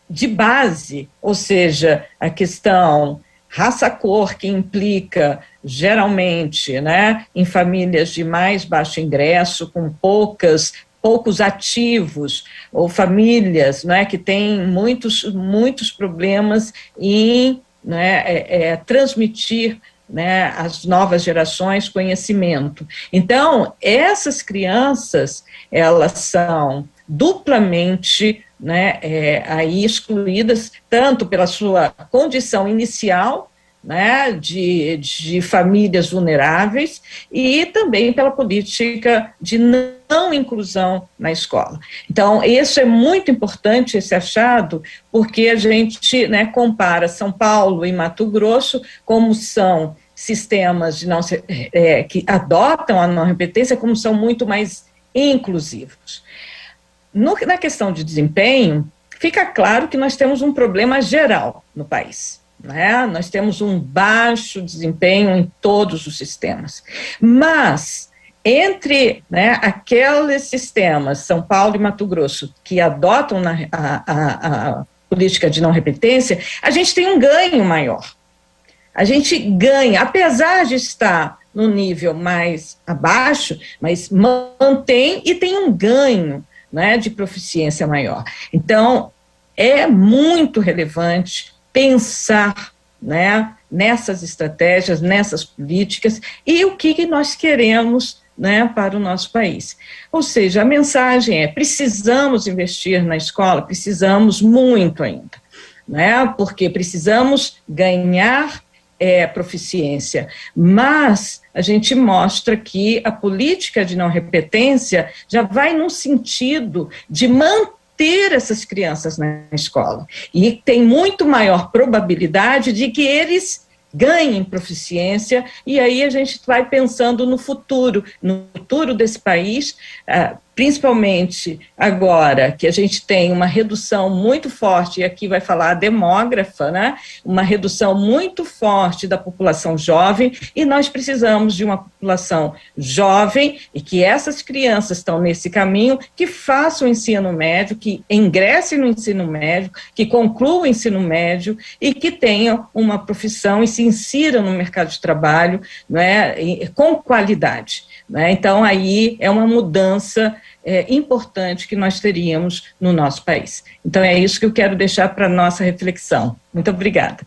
de base, ou seja, a questão raça-cor, que implica, geralmente, né, em famílias de mais baixo ingresso, com poucos ativos, ou famílias, né, que têm muitos problemas em, né, transmitir, né, às novas gerações conhecimento. Então, essas crianças, elas são duplamente, né, aí excluídas, tanto pela sua condição inicial, né, de famílias vulneráveis, e também pela política de não inclusão na escola. Então, isso é muito importante, esse achado, porque a gente, né, compara São Paulo e Mato Grosso, como são sistemas que adotam a não repetência, como são muito mais inclusivos. Na questão de desempenho, fica claro que nós temos um problema geral no país, né? Nós temos um baixo desempenho em todos os sistemas, mas entre, né, aqueles sistemas, São Paulo e Mato Grosso, que adotam a política de não repetência, a gente tem um ganho maior. A gente ganha, apesar de estar no nível mais abaixo, mas mantém e tem um ganho, né, de proficiência maior. Então, é muito relevante pensar, né, nessas estratégias, nessas políticas, e o que nós queremos, né, para o nosso país. Ou seja, a mensagem é: precisamos investir na escola, precisamos muito ainda, né, porque precisamos ganhar proficiência, mas a gente mostra que a política de não repetência já vai num sentido de manter essas crianças na escola, e tem muito maior probabilidade de que eles ganhem proficiência, e aí a gente vai pensando no futuro desse país, principalmente agora que a gente tem uma redução muito forte, e aqui vai falar a demógrafa, né, uma redução muito forte da população jovem, e nós precisamos de uma população jovem, e que essas crianças estão nesse caminho, que façam o ensino médio, que ingressem no ensino médio, que concluam o ensino médio, e que tenham uma profissão e se insiram no mercado de trabalho, né, com qualidade, né? Então, aí é uma mudança importante que nós teríamos no nosso país. Então, é isso que eu quero deixar para a nossa reflexão. Muito obrigada.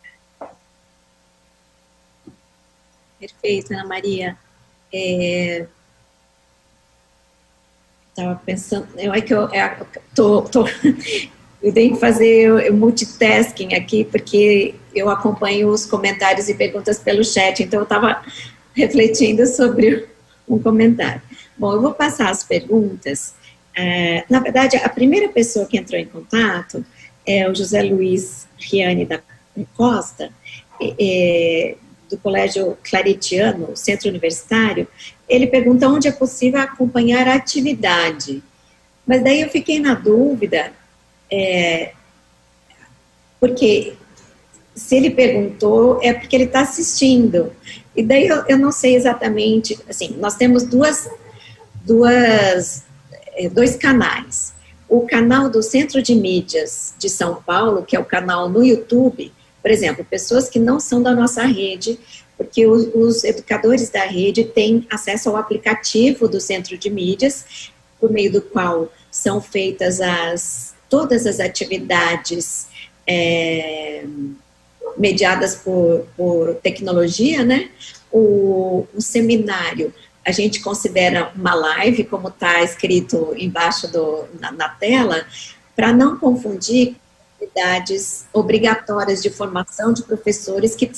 Perfeito, Ana Maria. Estava pensando, eu tenho que fazer multitasking aqui, porque eu acompanho os comentários e perguntas pelo chat, então eu estava refletindo sobre um comentário. Bom, eu vou passar as perguntas, Na verdade, a primeira pessoa que entrou em contato é o José Luiz Riani da Costa, do Colégio Claretiano, Centro Universitário. Ele pergunta onde é possível acompanhar a atividade. Mas daí eu fiquei na dúvida, porque se ele perguntou, é porque ele está assistindo. E daí eu não sei exatamente, assim, nós temos dois canais. O canal do Centro de Mídias de São Paulo, que é o canal no YouTube, por exemplo, pessoas que não são da nossa rede, porque os educadores da rede têm acesso ao aplicativo do Centro de Mídias, por meio do qual são feitas todas as atividades mediadas por tecnologia, né? O seminário, a gente considera uma live, como está escrito embaixo na tela, para não confundir atividades obrigatórias de formação de professores que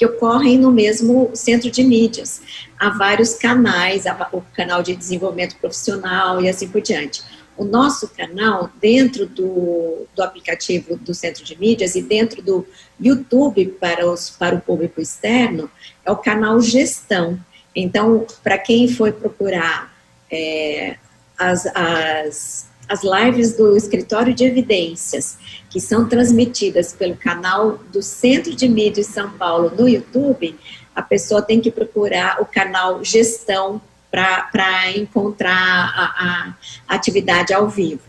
ocorrem no mesmo centro de mídias. Há vários canais, o canal de desenvolvimento profissional e assim por diante. O nosso canal, dentro do aplicativo do Centro de Mídias e dentro do YouTube para o público externo, é o canal Gestão. Então, para quem foi procurar as lives do Escritório de Evidências, que são transmitidas pelo canal do Centro de Mídias São Paulo no YouTube, a pessoa tem que procurar o canal Gestão para encontrar a atividade ao vivo.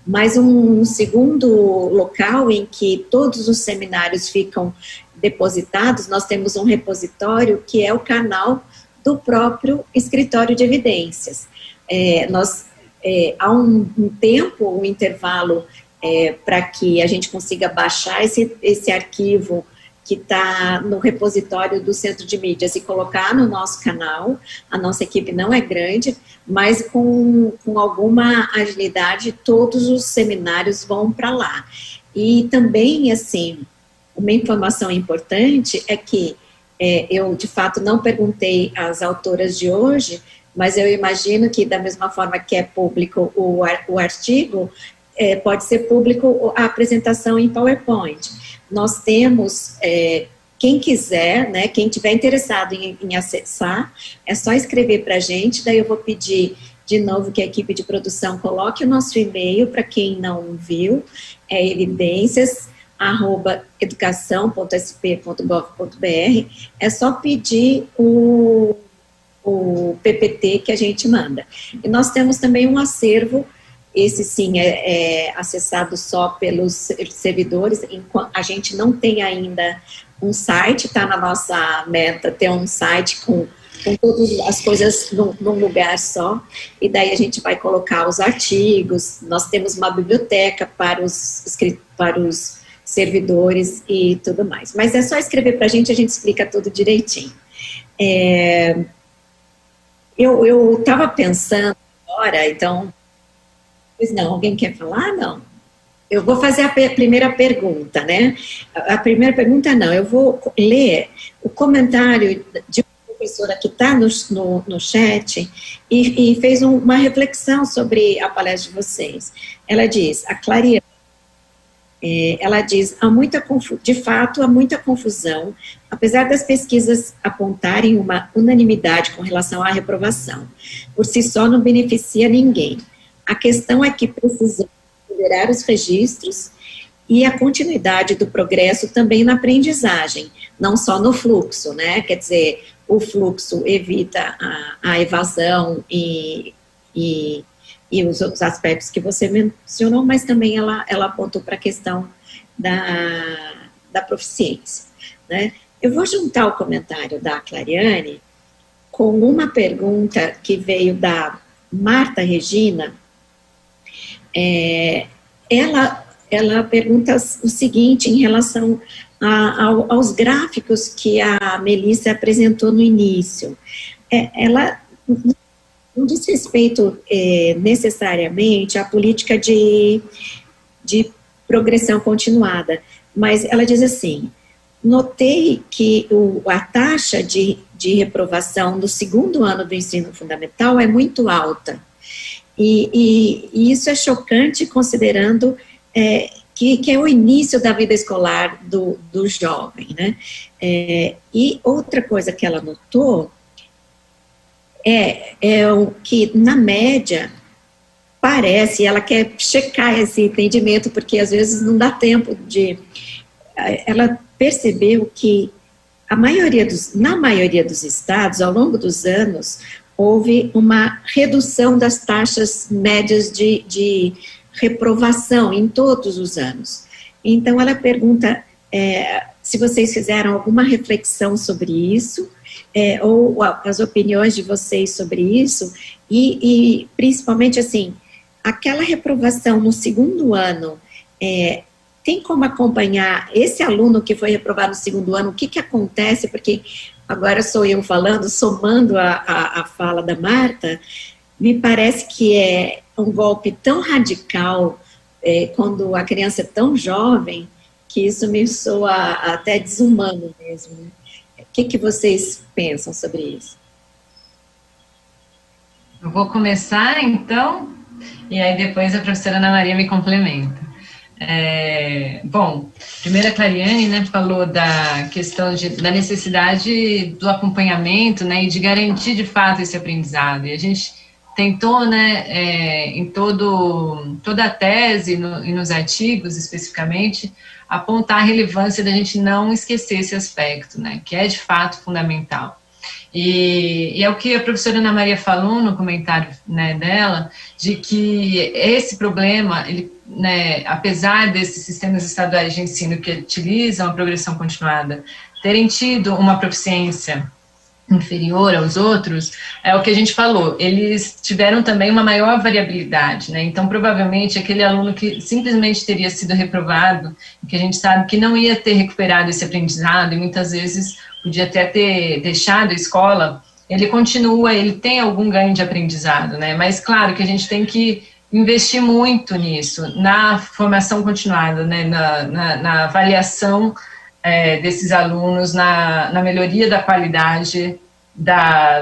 Mas um segundo local em que todos os seminários ficam depositados, nós temos um repositório que é o canal do próprio Escritório de Evidências. Há um tempo, um intervalo para que a gente consiga baixar esse arquivo que está no repositório do Centro de Mídias e colocar no nosso canal. A nossa equipe não é grande, mas com alguma agilidade, todos os seminários vão para lá. E também, assim, uma informação importante é que eu, de fato, não perguntei às autoras de hoje, mas eu imagino que, da mesma forma que é público o artigo, pode ser público a apresentação em PowerPoint. Nós temos, quem quiser, né, quem tiver interessado em acessar, é só escrever para a gente, daí eu vou pedir de novo que a equipe de produção coloque o nosso e-mail para quem não viu, é evidências@educação.sp.gov.br, é só pedir o PPT que a gente manda. E nós temos também um acervo. Esse sim é acessado só pelos servidores. A gente não tem ainda um site, está na nossa meta ter um site com todas as coisas num lugar só, e daí a gente vai colocar os artigos. Nós temos uma biblioteca para os servidores e tudo mais. Mas é só escrever para a gente explica tudo direitinho. Eu estava pensando agora, então... Pois não, alguém quer falar? Não. Eu vou fazer a primeira pergunta, né? A primeira pergunta não, eu vou ler o comentário de uma professora que está no chat e fez uma reflexão sobre a palestra de vocês. Ela diz, a Clariane, ela diz, de fato, há muita confusão, apesar das pesquisas apontarem uma unanimidade com relação à reprovação. Por si só, não beneficia ninguém. A questão é que precisamos considerar os registros e a continuidade do progresso também na aprendizagem, não só no fluxo, né? Quer dizer, o fluxo evita a evasão e os outros aspectos que você mencionou, mas também ela apontou para a questão da proficiência, né? Eu vou juntar o comentário da Clariane com uma pergunta que veio da Marta Regina. Ela pergunta o seguinte em relação aos gráficos que a Melissa apresentou no início. Ela não diz respeito necessariamente à política de progressão continuada, mas ela diz assim, notei que a taxa de reprovação do segundo ano do ensino fundamental é muito alta. E isso é chocante considerando que é o início da vida escolar do jovem, né? E outra coisa que ela notou é o que, na média, parece, ela quer checar esse entendimento, porque às vezes não dá tempo de... Ela percebeu que na maioria dos estados, ao longo dos anos, houve uma redução das taxas médias de reprovação em todos os anos. Então, ela pergunta se vocês fizeram alguma reflexão sobre isso, ou as opiniões de vocês sobre isso, e principalmente, assim, aquela reprovação no segundo ano, tem como acompanhar esse aluno que foi reprovado no segundo ano, o que acontece, porque agora sou eu falando, somando a fala da Marta, me parece que é um golpe tão radical quando a criança é tão jovem, que isso me soa até desumano mesmo. Né? O que vocês pensam sobre isso? Eu vou começar, então, e aí depois a professora Ana Maria me complementa. Bom, primeiro a Clariane, né, falou da questão da necessidade do acompanhamento, né, e de garantir de fato esse aprendizado, e a gente tentou, né, em toda a tese e nos artigos especificamente, apontar a relevância da gente não esquecer esse aspecto, né, que é de fato fundamental. E é o que a professora Ana Maria falou no comentário, né, dela, de que esse problema, ele, né, apesar desses sistemas estaduais de ensino que utilizam a progressão continuada terem tido uma proficiência inferior aos outros, é o que a gente falou, eles tiveram também uma maior variabilidade, né, então provavelmente aquele aluno que simplesmente teria sido reprovado, que a gente sabe que não ia ter recuperado esse aprendizado e muitas vezes podia até ter deixado a escola, ele continua, ele tem algum ganho de aprendizado, né, mas claro que a gente tem que investir muito nisso, na formação continuada, né, na avaliação desses alunos, na melhoria da qualidade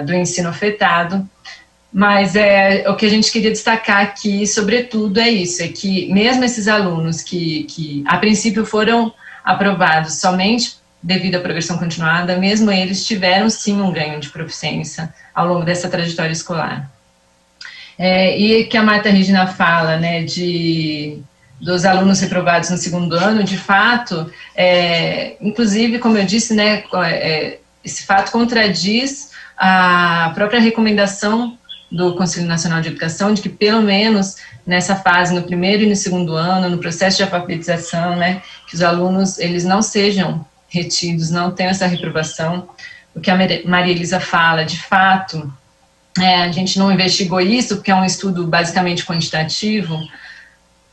do ensino ofertado, mas o que a gente queria destacar aqui, sobretudo, é isso, é que mesmo esses alunos que a princípio foram aprovados somente devido à progressão continuada, mesmo eles tiveram sim um ganho de proficiência ao longo dessa trajetória escolar. E que a Marta Regina fala, né, dos alunos reprovados no segundo ano, de fato, inclusive, como eu disse, né, esse fato contradiz a própria recomendação do Conselho Nacional de Educação, de que pelo menos nessa fase, no primeiro e no segundo ano, no processo de alfabetização, né, que os alunos, eles não sejam retidos, não tenham essa reprovação. O que a Maria Elisa fala, de fato, a gente não investigou isso, porque é um estudo basicamente quantitativo,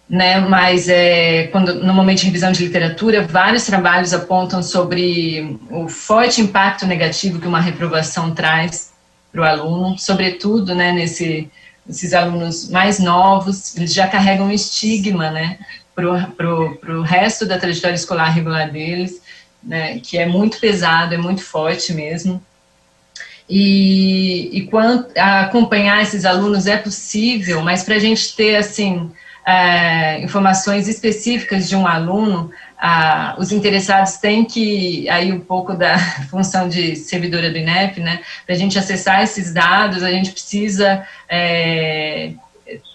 né, mas no momento de revisão de literatura, vários trabalhos apontam sobre o forte impacto negativo que uma reprovação traz para o aluno, sobretudo, né, nesses alunos mais novos, eles já carregam um estigma, né, pro resto da trajetória escolar regular deles, né, que é muito pesado, é muito forte mesmo. E quanto a acompanhar esses alunos é possível, mas para a gente ter, assim, informações específicas de um aluno, os interessados têm que, aí um pouco da função de servidora do INEP, né, para a gente acessar esses dados, a gente precisa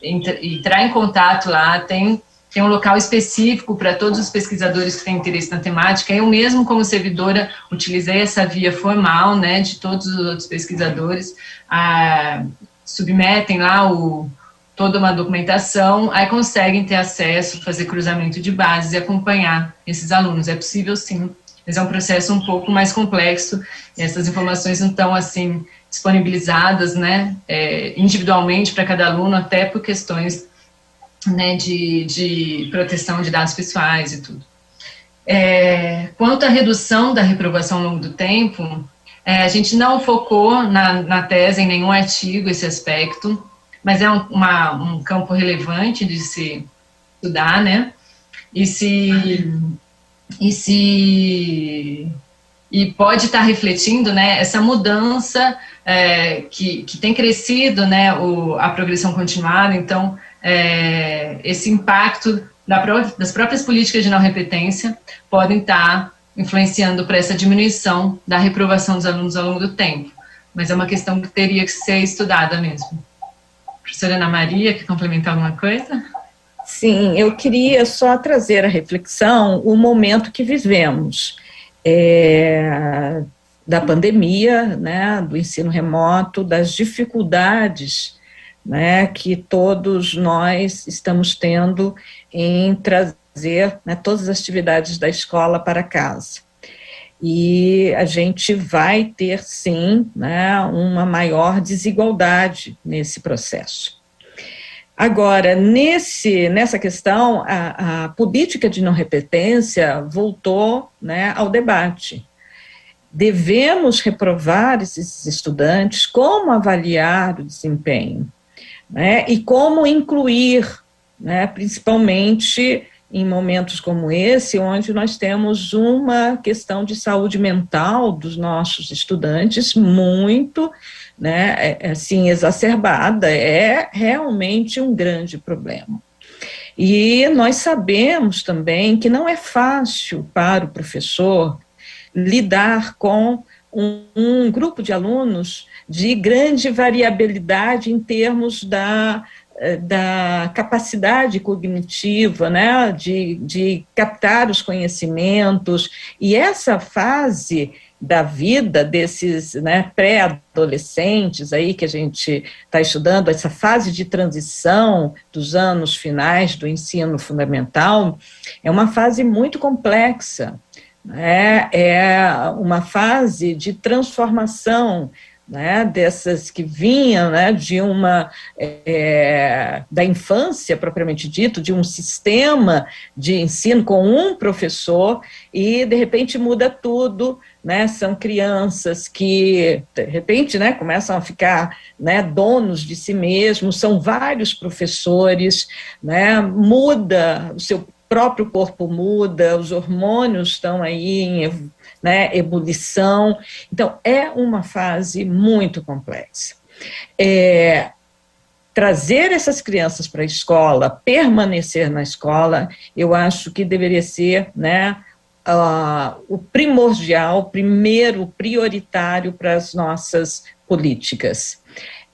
entrar em contato lá, tem um local específico para todos os pesquisadores que têm interesse na temática. Eu mesmo, como servidora, utilizei essa via formal, né, de todos os outros pesquisadores, submetem lá toda uma documentação, aí conseguem ter acesso, fazer cruzamento de bases e acompanhar esses alunos. É possível sim, mas é um processo um pouco mais complexo, e essas informações não estão, assim, disponibilizadas, né, individualmente para cada aluno, até por questões, né, de proteção de dados pessoais e tudo. Quanto à redução da reprovação ao longo do tempo, a gente não focou na tese, em nenhum artigo, esse aspecto, mas é um campo relevante de se estudar, né, e pode estar refletindo, né, essa mudança que tem crescido, né, a progressão continuada, então esse impacto das próprias políticas de não repetência podem estar influenciando para essa diminuição da reprovação dos alunos ao longo do tempo, mas é uma questão que teria que ser estudada mesmo. Professora Ana Maria, quer complementar alguma coisa? Sim, eu queria só trazer à reflexão o momento que vivemos, da pandemia, né, do ensino remoto, das dificuldades, né, que todos nós estamos tendo em trazer, né, todas as atividades da escola para casa. E a gente vai ter, sim, né, uma maior desigualdade nesse processo. Agora, nessa questão, a política de não repetência voltou, né, ao debate. Devemos reprovar esses estudantes, como avaliar o desempenho, né, e como incluir, né, principalmente em momentos como esse, onde nós temos uma questão de saúde mental dos nossos estudantes muito, né, assim, exacerbada, é realmente um grande problema. E nós sabemos também que não é fácil para o professor lidar com um grupo de alunos de grande variabilidade em termos da capacidade cognitiva, né, de captar os conhecimentos, e essa fase da vida desses, né, pré-adolescentes aí que a gente está estudando, essa fase de transição dos anos finais do ensino fundamental, é uma fase muito complexa, né, é uma fase de transformação, né, dessas que vinham, né, de da infância propriamente dito, de um sistema de ensino com um professor, e de repente muda tudo, né, são crianças que de repente, né, começam a ficar, né, donos de si mesmos, são vários professores, né, muda o seu próprio corpo, muda, os hormônios estão aí em, né, ebulição. Então, é uma fase muito complexa. Trazer essas crianças para a escola, permanecer na escola, eu acho que deveria ser, né, o primordial, prioritário para as nossas políticas.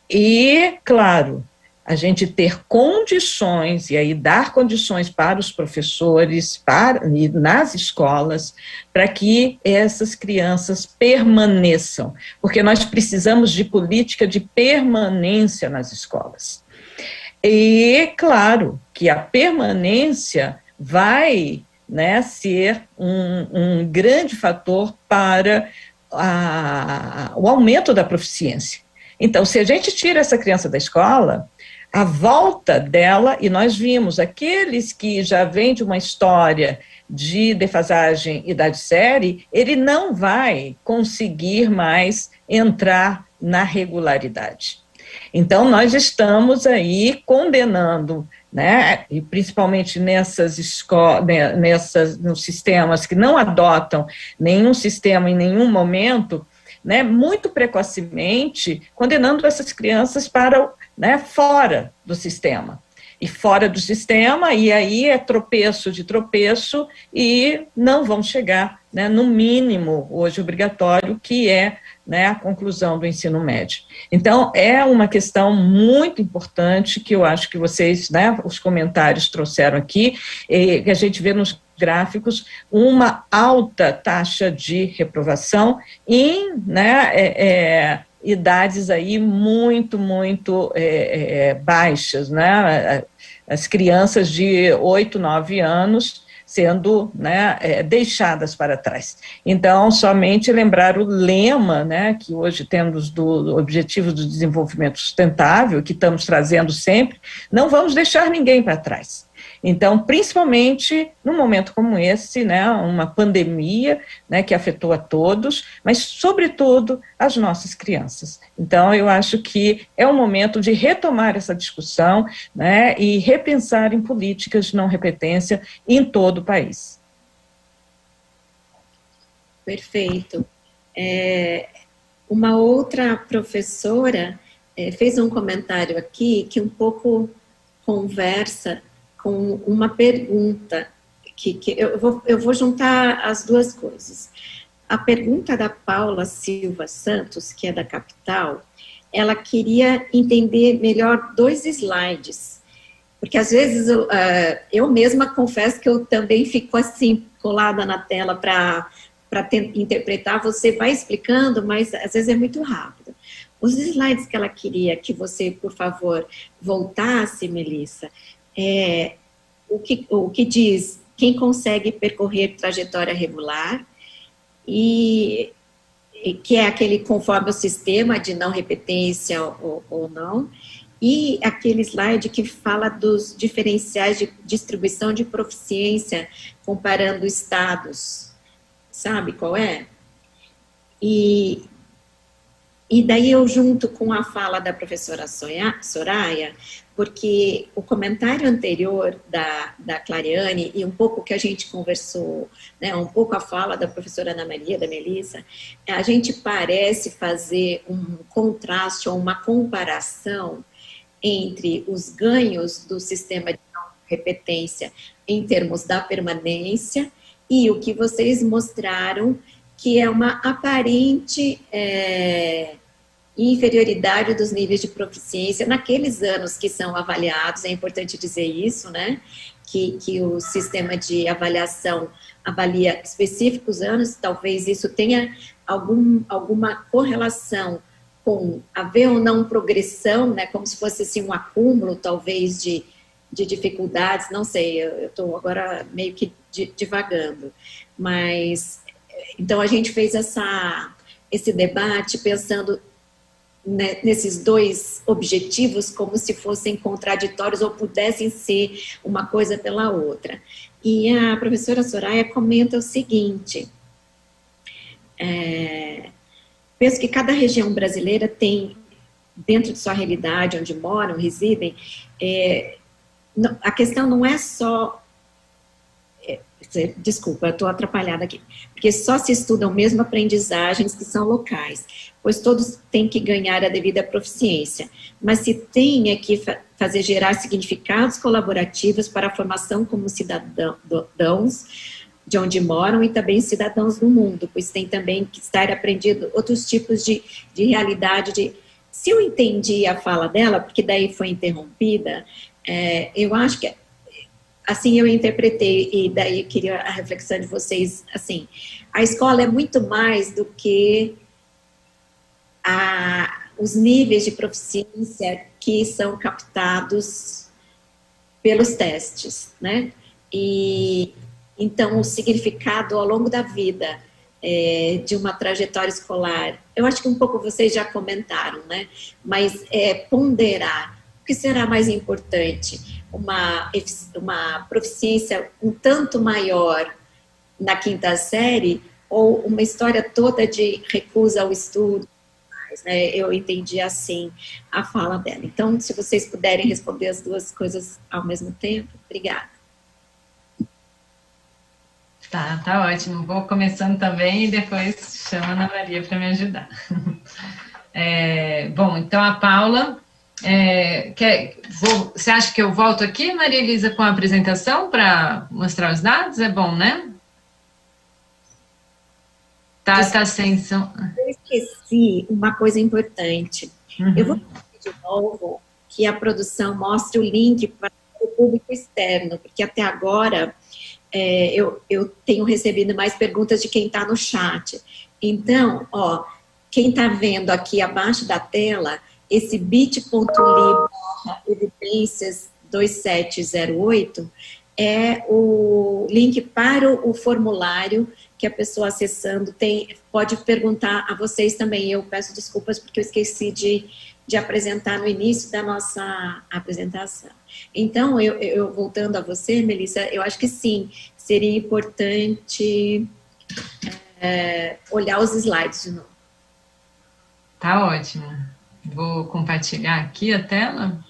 E, claro, a gente ter condições, e aí dar condições para os professores, e nas escolas, para que essas crianças permaneçam, porque nós precisamos de política de permanência nas escolas. E, claro, que a permanência vai, né, ser um grande fator para o aumento da proficiência. Então, se a gente tira essa criança da escola, a volta dela, e nós vimos aqueles que já vêm de uma história de defasagem idade-série, ele não vai conseguir mais entrar na regularidade. Então, nós estamos aí condenando, né, e principalmente nos sistemas que não adotam nenhum sistema em nenhum momento, né, muito precocemente, condenando essas crianças para, né, fora do sistema. E fora do sistema, e aí é tropeço de tropeço, e não vão chegar, né, no mínimo, hoje obrigatório, que é, né, a conclusão do ensino médio. Então, é uma questão muito importante, que eu acho que vocês, né, os comentários trouxeram aqui, que a gente vê nos gráficos, uma alta taxa de reprovação em, né, idades aí muito baixas, né, as crianças de 8, 9 anos sendo, né, deixadas para trás. Então, somente lembrar o lema, né, que hoje temos do Objetivo do Desenvolvimento Sustentável, que estamos trazendo sempre, não vamos deixar ninguém para trás. Então, principalmente num momento como esse, né, uma pandemia, né, que afetou a todos, mas, sobretudo, as nossas crianças. Então, eu acho que é um momento de retomar essa discussão, né, e repensar em políticas de não repetência em todo o país. Uma outra professora fez um comentário aqui que um pouco conversa com uma pergunta, que eu vou juntar as duas coisas. A pergunta da Paula Silva Santos, que é da Capital, ela queria entender melhor 2 slides, porque às vezes eu mesma confesso que eu também fico assim, colada na tela para interpretar, você vai explicando, mas às vezes é muito rápido. Os slides que ela queria que você, por favor, voltasse, Melissa, o que diz quem consegue percorrer trajetória regular, e que é aquele conforme o sistema de não repetência ou não, e aquele slide que fala dos diferenciais de distribuição de proficiência comparando estados. Sabe qual é? E daí eu junto com a fala da professora Soraya, porque o comentário anterior da Clariane, e um pouco que a gente conversou, né, um pouco a fala da professora Ana Maria, da Melissa, a gente parece fazer um contraste ou uma comparação entre os ganhos do sistema de não repetência em termos da permanência e o que vocês mostraram, que é uma aparente inferioridade dos níveis de proficiência naqueles anos que são avaliados, é importante dizer isso, né, que o sistema de avaliação avalia específicos anos, talvez isso tenha alguma correlação com haver ou não progressão, né, como se fosse assim um acúmulo, talvez, de dificuldades, não sei, eu estou agora meio que divagando, mas, então a gente fez esse debate pensando nesses 2 objetivos como se fossem contraditórios ou pudessem ser uma coisa pela outra. E a professora Soraya comenta o seguinte, penso que cada região brasileira tem, dentro de sua realidade, onde moram, residem, a questão não é só... Desculpa, eu estou atrapalhada aqui. Porque só se estudam mesmo aprendizagens que são locais, pois todos têm que ganhar a devida proficiência. Mas se tem é que fazer gerar significados colaborativos para a formação como cidadãos de onde moram e também cidadãos do mundo, pois tem também que estar aprendido outros tipos de realidade. Se eu entendi a fala dela, porque daí foi interrompida, eu acho que assim eu interpretei, e daí eu queria a reflexão de vocês, assim, a escola é muito mais do que os níveis de proficiência que são captados pelos testes, né? E então o significado ao longo da vida de uma trajetória escolar, eu acho que um pouco vocês já comentaram, né? Mas ponderar o que será mais importante, uma proficiência um tanto maior na 5ª série ou uma história toda de recusa ao estudo, né? Eu entendi assim a fala dela. Então, se vocês puderem responder as 2 coisas ao mesmo tempo, obrigada. Tá ótimo. Vou começando também e depois chamo a Ana Maria para me ajudar. Bom, então a Paula... você acha que eu volto aqui, Maria Elisa, com a apresentação para mostrar os dados? É bom, né? Tá sem som. Eu esqueci uma coisa importante. Eu vou pedir de novo que a produção mostre o link para o público externo, porque até agora eu tenho recebido mais perguntas de quem está no chat. Então, quem está vendo aqui abaixo da tela, esse bit.ly/evidências 2708 é o link para o formulário que a pessoa acessando pode perguntar a vocês também. Eu peço desculpas porque eu esqueci de apresentar no início da nossa apresentação. Então, eu voltando a você, Melissa, eu acho que sim, seria importante olhar os slides de novo. Tá ótimo. Vou compartilhar aqui a tela.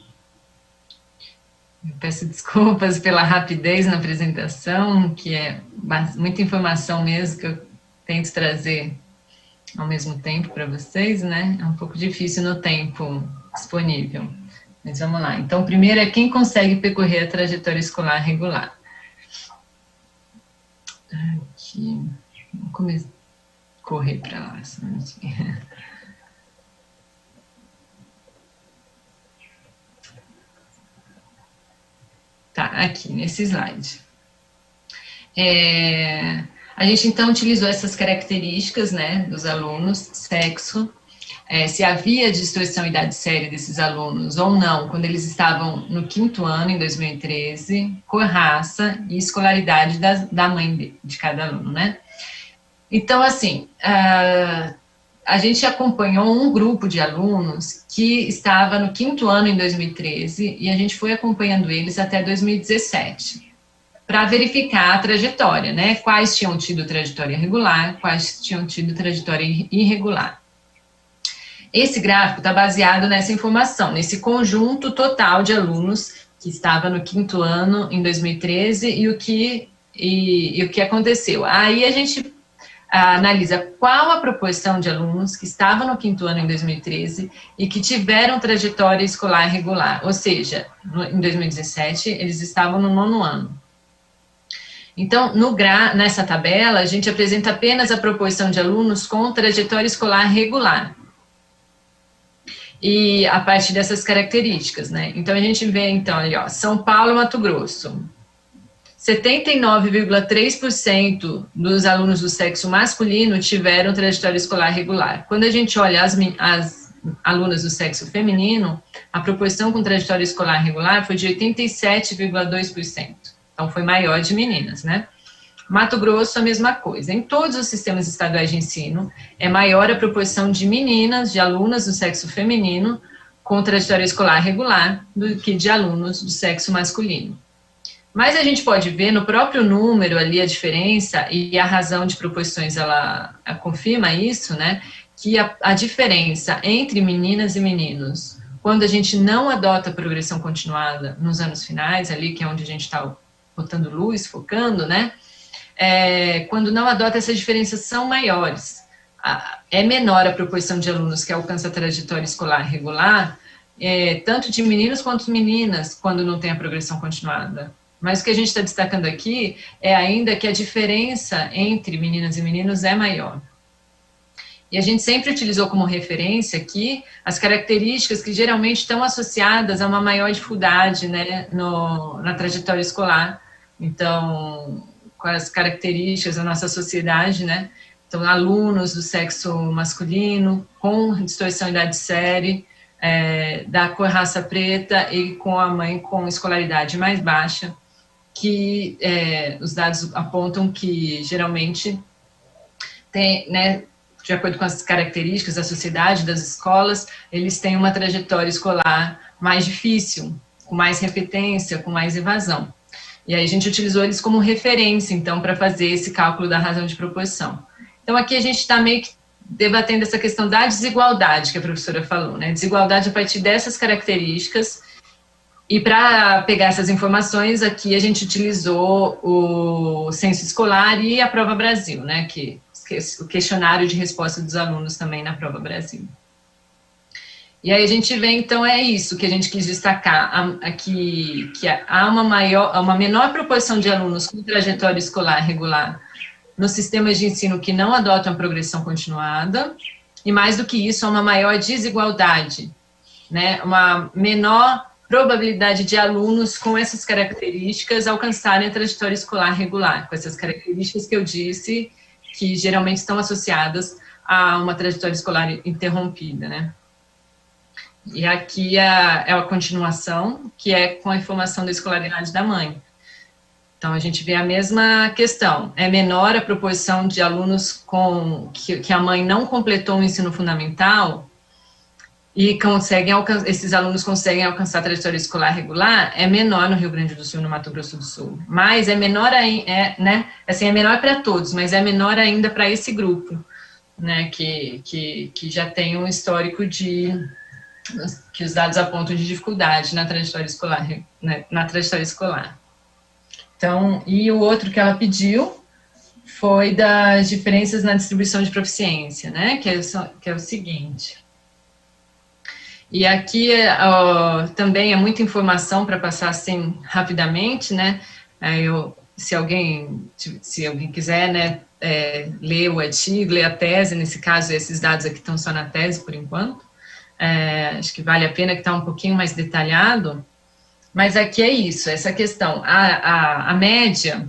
Eu peço desculpas pela rapidez na apresentação, que é muita informação mesmo que eu tento trazer ao mesmo tempo para vocês, né? É um pouco difícil no tempo disponível. Mas vamos lá. Então, o primeiro é quem consegue percorrer a trajetória escolar regular. Aqui. Vamos começar a correr para lá. Tá, aqui, nesse slide. A gente, então, utilizou essas características, né, dos alunos, sexo, se havia distorção idade séria desses alunos ou não, quando eles estavam no 5º ano, em 2013, cor, raça e escolaridade da mãe de cada aluno, né? Então, assim, a gente acompanhou um grupo de alunos que estava no 5º ano, em 2013, e a gente foi acompanhando eles até 2017, para verificar a trajetória, né? Quais tinham tido trajetória regular, quais tinham tido trajetória irregular. Esse gráfico está baseado nessa informação, nesse conjunto total de alunos que estava no 5º ano em 2013 e o que aconteceu. Aí a gente analisa qual a proporção de alunos que estavam no 5º ano em 2013 e que tiveram trajetória escolar regular, ou seja, em 2017 eles estavam no 9º ano. Então, nessa tabela, a gente apresenta apenas a proporção de alunos com trajetória escolar regular. E a partir dessas características, né? Então, a gente vê, então, ali, ó, São Paulo e Mato Grosso. 79,3% dos alunos do sexo masculino tiveram trajetória escolar regular. Quando a gente olha as alunas do sexo feminino, a proporção com trajetória escolar regular foi de 87,2%. Então, foi maior de meninas, né? Mato Grosso, a mesma coisa. Em todos os sistemas estaduais de ensino, é maior a proporção de meninas, de alunas do sexo feminino, com trajetória escolar regular, do que de alunos do sexo masculino. Mas a gente pode ver no próprio número ali a diferença, e a razão de proporções, ela confirma isso, né? Que a diferença entre meninas e meninos, quando a gente não adota a progressão continuada nos anos finais, ali, que é onde a gente está botando luz, focando, né? Quando não adota, essas diferenças são maiores. É menor a proporção de alunos que alcança a trajetória escolar regular, tanto de meninos quanto meninas, quando não tem a progressão continuada. Mas o que a gente está destacando aqui é ainda que a diferença entre meninas e meninos é maior. E a gente sempre utilizou como referência aqui as características que geralmente estão associadas a uma maior dificuldade, né, na trajetória escolar. Então, com as características da nossa sociedade, né? Então, alunos do sexo masculino, com distorção idade séria, da cor raça preta e com a mãe com escolaridade mais baixa, que os dados apontam que geralmente tem, né, de acordo com as características da sociedade, das escolas, eles têm uma trajetória escolar mais difícil, com mais repetência, com mais evasão. E aí a gente utilizou eles como referência, então, para fazer esse cálculo da razão de proporção. Então, aqui a gente está meio que debatendo essa questão da desigualdade que a professora falou, né? Desigualdade a partir dessas características. E para pegar essas informações, aqui a gente utilizou o censo escolar e a Prova Brasil, né? Que o questionário de resposta dos alunos também na Prova Brasil. E aí a gente vê, então, é isso que a gente quis destacar, aqui, que há uma menor proporção de alunos com trajetória escolar regular nos sistemas de ensino que não adotam a progressão continuada, e mais do que isso, há uma maior desigualdade, né, uma menor probabilidade de alunos com essas características alcançarem a trajetória escolar regular, com essas características que eu disse, que geralmente estão associadas a uma trajetória escolar interrompida, né. E aqui é a continuação, que é com a informação da escolaridade da mãe. Então, a gente vê a mesma questão. É menor a proporção de alunos que a mãe não completou o ensino fundamental e esses alunos conseguem alcançar a trajetória escolar regular, é menor no Rio Grande do Sul e no Mato Grosso do Sul. Mas é menor, né? Assim, é menor para todos, mas é menor ainda para esse grupo, né? Que já tem um histórico que os dados apontam de dificuldade na trajetória escolar, né, Então, e o outro que ela pediu foi das diferenças na distribuição de proficiência, né? Que é o seguinte. E aqui também é muita informação para passar assim rapidamente, né? Se alguém quiser, né, ler o artigo, ler a tese, nesse caso, esses dados aqui estão só na tese por enquanto. Acho que vale a pena que está um pouquinho mais detalhado. Mas aqui é isso, essa questão. A média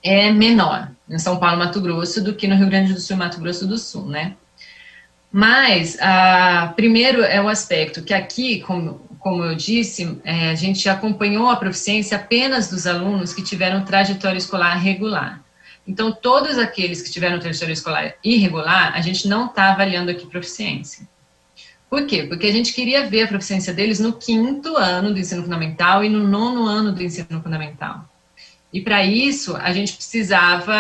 é menor em São Paulo e Mato Grosso do que no Rio Grande do Sul e Mato Grosso do Sul, né? Mas, primeiro é o aspecto que aqui, como eu disse, a gente acompanhou a proficiência apenas dos alunos que tiveram trajetória escolar regular. Então, todos aqueles que tiveram trajetória escolar irregular, a gente não está avaliando aqui proficiência. Por quê? Porque a gente queria ver a proficiência deles no 5º ano do ensino fundamental e no 9º ano do ensino fundamental. E para isso, a gente precisava,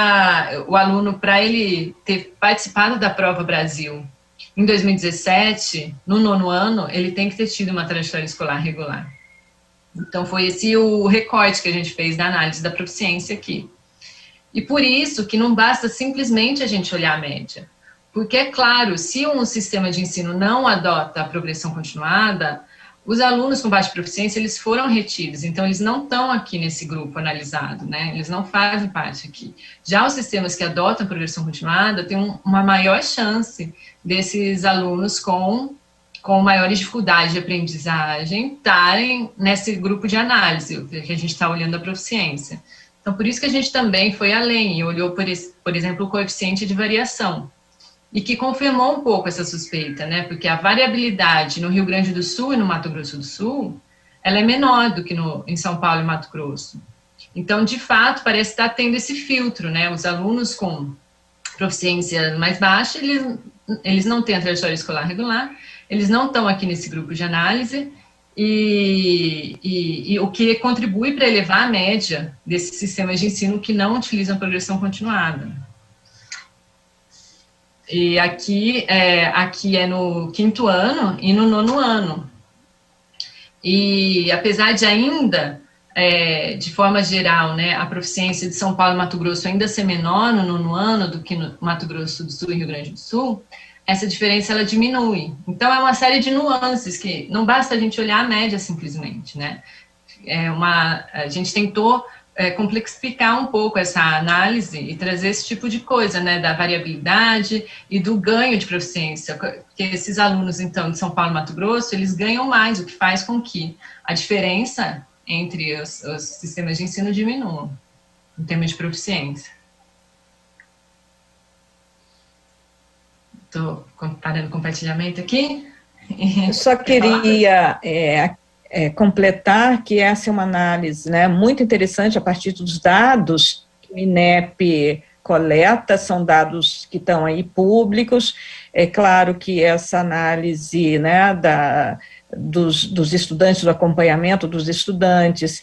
o aluno, para ele ter participado da Prova Brasil em 2017, no 9º ano, ele tem que ter tido uma trajetória escolar regular. Então, foi esse o recorte que a gente fez da análise da proficiência aqui. E por isso que não basta simplesmente a gente olhar a média. Porque, é claro, se um sistema de ensino não adota a progressão continuada, os alunos com baixa proficiência, eles foram retidos, então eles não estão aqui nesse grupo analisado, né? Eles não fazem parte aqui. Já os sistemas que adotam a progressão continuada têm uma maior chance desses alunos com maiores dificuldades de aprendizagem estarem nesse grupo de análise, que a gente está olhando a proficiência. Então, por isso que a gente também foi além e olhou, por exemplo, o coeficiente de variação, e que confirmou um pouco essa suspeita, né? Porque a variabilidade no Rio Grande do Sul e no Mato Grosso do Sul, ela é menor do que em São Paulo e Mato Grosso. Então, de fato, parece estar tendo esse filtro, né? Os alunos com proficiência mais baixa, eles não têm a trajetória escolar regular, eles não estão aqui nesse grupo de análise, e o que contribui para elevar a média desses sistemas de ensino que não utilizam progressão continuada. E aqui é no 5º ano e no 9º ano. E apesar de ainda, de forma geral, né, a proficiência de São Paulo e Mato Grosso ainda ser menor no 9º ano do que no Mato Grosso do Sul e Rio Grande do Sul, essa diferença ela diminui. Então, é uma série de nuances que não basta a gente olhar a média simplesmente, né? A gente tentou complexificar um pouco essa análise e trazer esse tipo de coisa, né, da variabilidade e do ganho de proficiência, porque esses alunos, então, de São Paulo e Mato Grosso, eles ganham mais, o que faz com que a diferença entre os sistemas de ensino diminua, em termos de proficiência. Estou parando o compartilhamento aqui. Eu só queria completar que essa é uma análise, né, muito interessante a partir dos dados que o INEP coleta, são dados que estão aí públicos. É claro que essa análise, né, dos estudantes, do acompanhamento dos estudantes,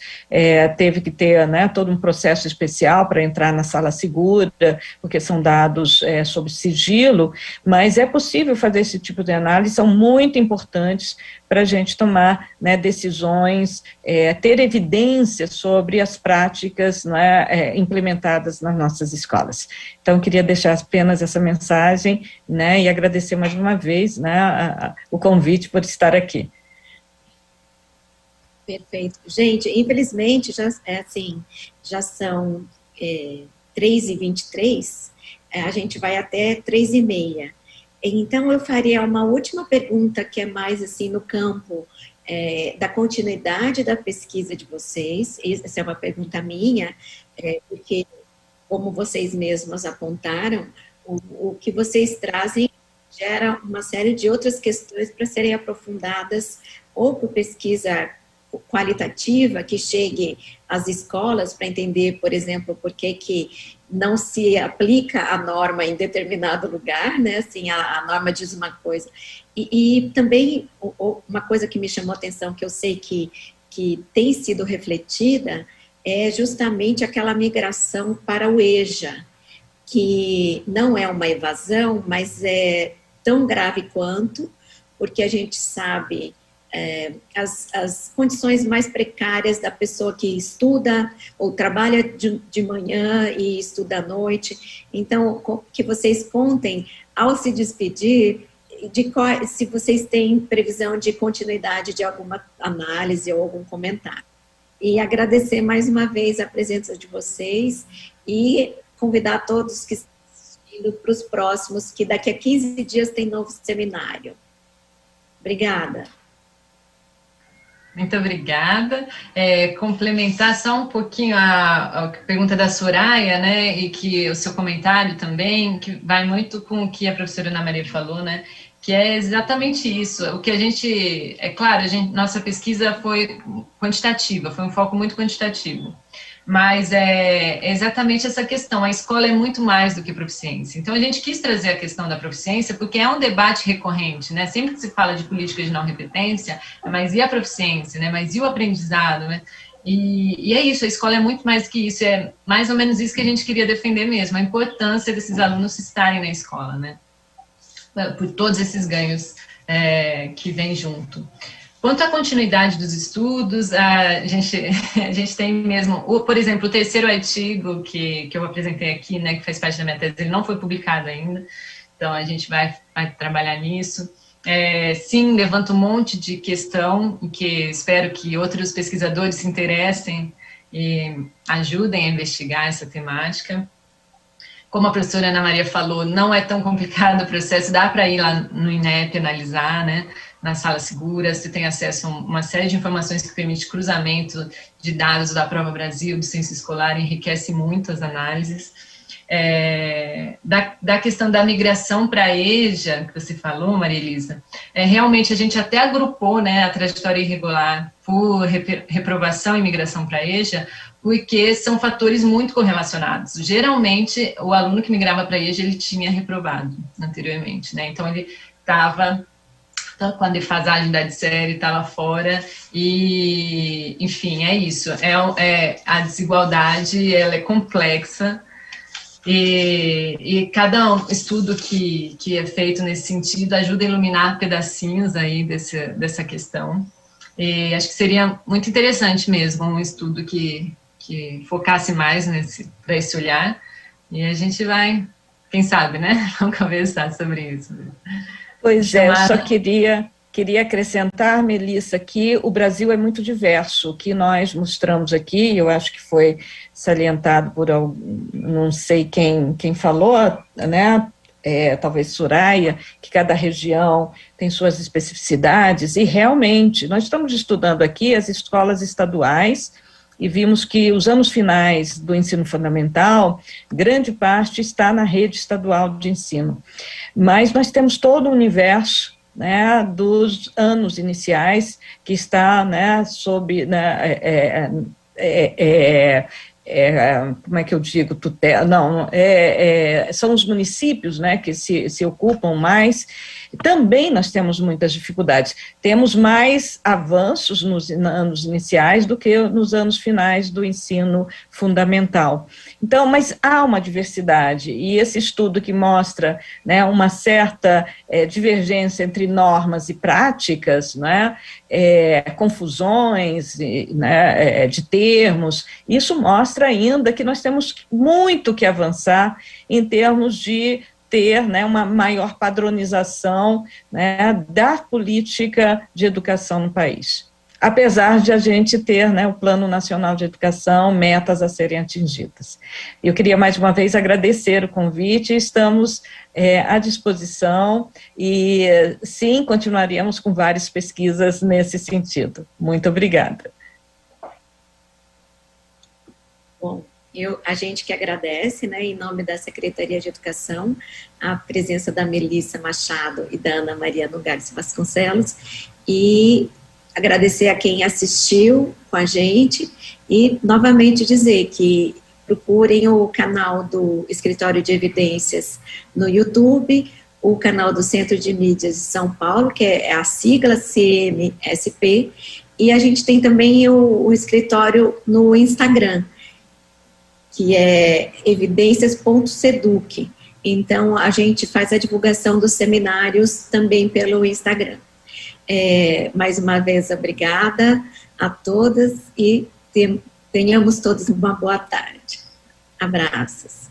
teve que ter, né, todo um processo especial para entrar na sala segura, porque são dados sob sigilo, mas é possível fazer esse tipo de análise, são muito importantes para a gente tomar, né, decisões, ter evidência sobre as práticas, né, implementadas nas nossas escolas. Então, queria deixar apenas essa mensagem, né, e agradecer mais uma vez, né, o convite por estar aqui. Perfeito. Gente, infelizmente, já são 3h23, a gente vai até 3h30. Então, eu faria uma última pergunta, que é mais assim no campo da continuidade da pesquisa de vocês. Essa é uma pergunta minha, porque, como vocês mesmos apontaram, o que vocês trazem gera uma série de outras questões para serem aprofundadas, ou por pesquisa qualitativa, que chegue às escolas para entender, por exemplo, por que não se aplica a norma em determinado lugar, né, assim, a norma diz uma coisa. E também, uma coisa que me chamou a atenção, que eu sei que tem sido refletida, é justamente aquela migração para o EJA, que não é uma evasão, mas é tão grave quanto, porque a gente sabe as condições mais precárias da pessoa que estuda ou trabalha de manhã e estuda à noite. Então, que vocês contem, ao se despedir, se vocês têm previsão de continuidade de alguma análise ou algum comentário. E agradecer mais uma vez a presença de vocês e convidar todos que estão assistindo para os próximos, que daqui a 15 dias tem novo seminário. Obrigada. Muito obrigada. Complementar só um pouquinho a pergunta da Soraya, né, e que o seu comentário também, que vai muito com o que a professora Ana Maria falou, né, que é exatamente isso. O que a gente, é claro, nossa pesquisa foi quantitativa, foi um foco muito quantitativo, mas é exatamente essa questão, a escola é muito mais do que proficiência. Então, a gente quis trazer a questão da proficiência, porque é um debate recorrente, né? Sempre que se fala de política de não repetência, mas e a proficiência, né? Mas e o aprendizado, né? E é isso, a escola é muito mais do que isso, é mais ou menos isso que a gente queria defender mesmo, a importância desses alunos estarem na escola, né? Por todos esses ganhos que vêm junto. Quanto à continuidade dos estudos, a gente tem mesmo, por exemplo, o terceiro artigo que eu apresentei aqui, né, que faz parte da minha tese, ele não foi publicado ainda, então a gente vai trabalhar nisso. Sim, levanta um monte de questão, que espero que outros pesquisadores se interessem e ajudem a investigar essa temática. Como a professora Ana Maria falou, não é tão complicado o processo, dá para ir lá no INEP analisar, né, na sala segura, você tem acesso a uma série de informações que permite cruzamento de dados da Prova Brasil, do censo escolar, enriquece muito as análises. Da questão da migração para a EJA, que você falou, Maria Elisa, realmente a gente até agrupou, né, a trajetória irregular por reprovação e migração para a EJA, porque são fatores muito correlacionados. Geralmente, o aluno que migrava para a EJA, ele tinha reprovado anteriormente, né, então ele estava com a defasagem da série, estava fora, e, enfim, é isso, a desigualdade, ela é complexa, e cada estudo que é feito nesse sentido ajuda a iluminar pedacinhos aí dessa questão, e acho que seria muito interessante mesmo um estudo que focasse mais para esse olhar, e a gente vai, quem sabe, né, vamos conversar sobre isso. Pois eu só queria acrescentar, Melissa, que o Brasil é muito diverso. O que nós mostramos aqui, eu acho que foi salientado por, não sei quem falou, né, talvez Soraya, que cada região tem suas especificidades, e realmente, nós estamos estudando aqui as escolas estaduais, e vimos que os anos finais do ensino fundamental, grande parte está na rede estadual de ensino. Mas nós temos todo o universo, né, dos anos iniciais, que está, né, sob, né, como é que eu digo, tutela, não, são os municípios, né, que se ocupam mais. Também nós temos muitas dificuldades, temos mais avanços nos anos iniciais do que nos anos finais do ensino fundamental. Então, mas há uma diversidade, e esse estudo que mostra, né, uma certa divergência entre normas e práticas, né, confusões, né, de termos, isso mostra ainda que nós temos muito que avançar em termos de ter, né, uma maior padronização, né, da política de educação no país. Apesar de a gente ter, né, o Plano Nacional de Educação, metas a serem atingidas. Eu queria mais uma vez agradecer o convite, estamos à disposição e, sim, continuaremos com várias pesquisas nesse sentido. Muito obrigada. Bom, a gente que agradece, né, em nome da Secretaria de Educação, a presença da Melissa Machado e da Ana Maria Nogales Vasconcelos, e agradecer a quem assistiu com a gente, e novamente dizer que procurem o canal do Escritório de Evidências no YouTube, o canal do Centro de Mídias de São Paulo, que é a sigla CMSP, e a gente tem também o escritório no Instagram, que é evidências.seduc. Então, a gente faz a divulgação dos seminários também pelo Instagram. Mais uma vez, obrigada a todas e tenhamos todos uma boa tarde. Abraços.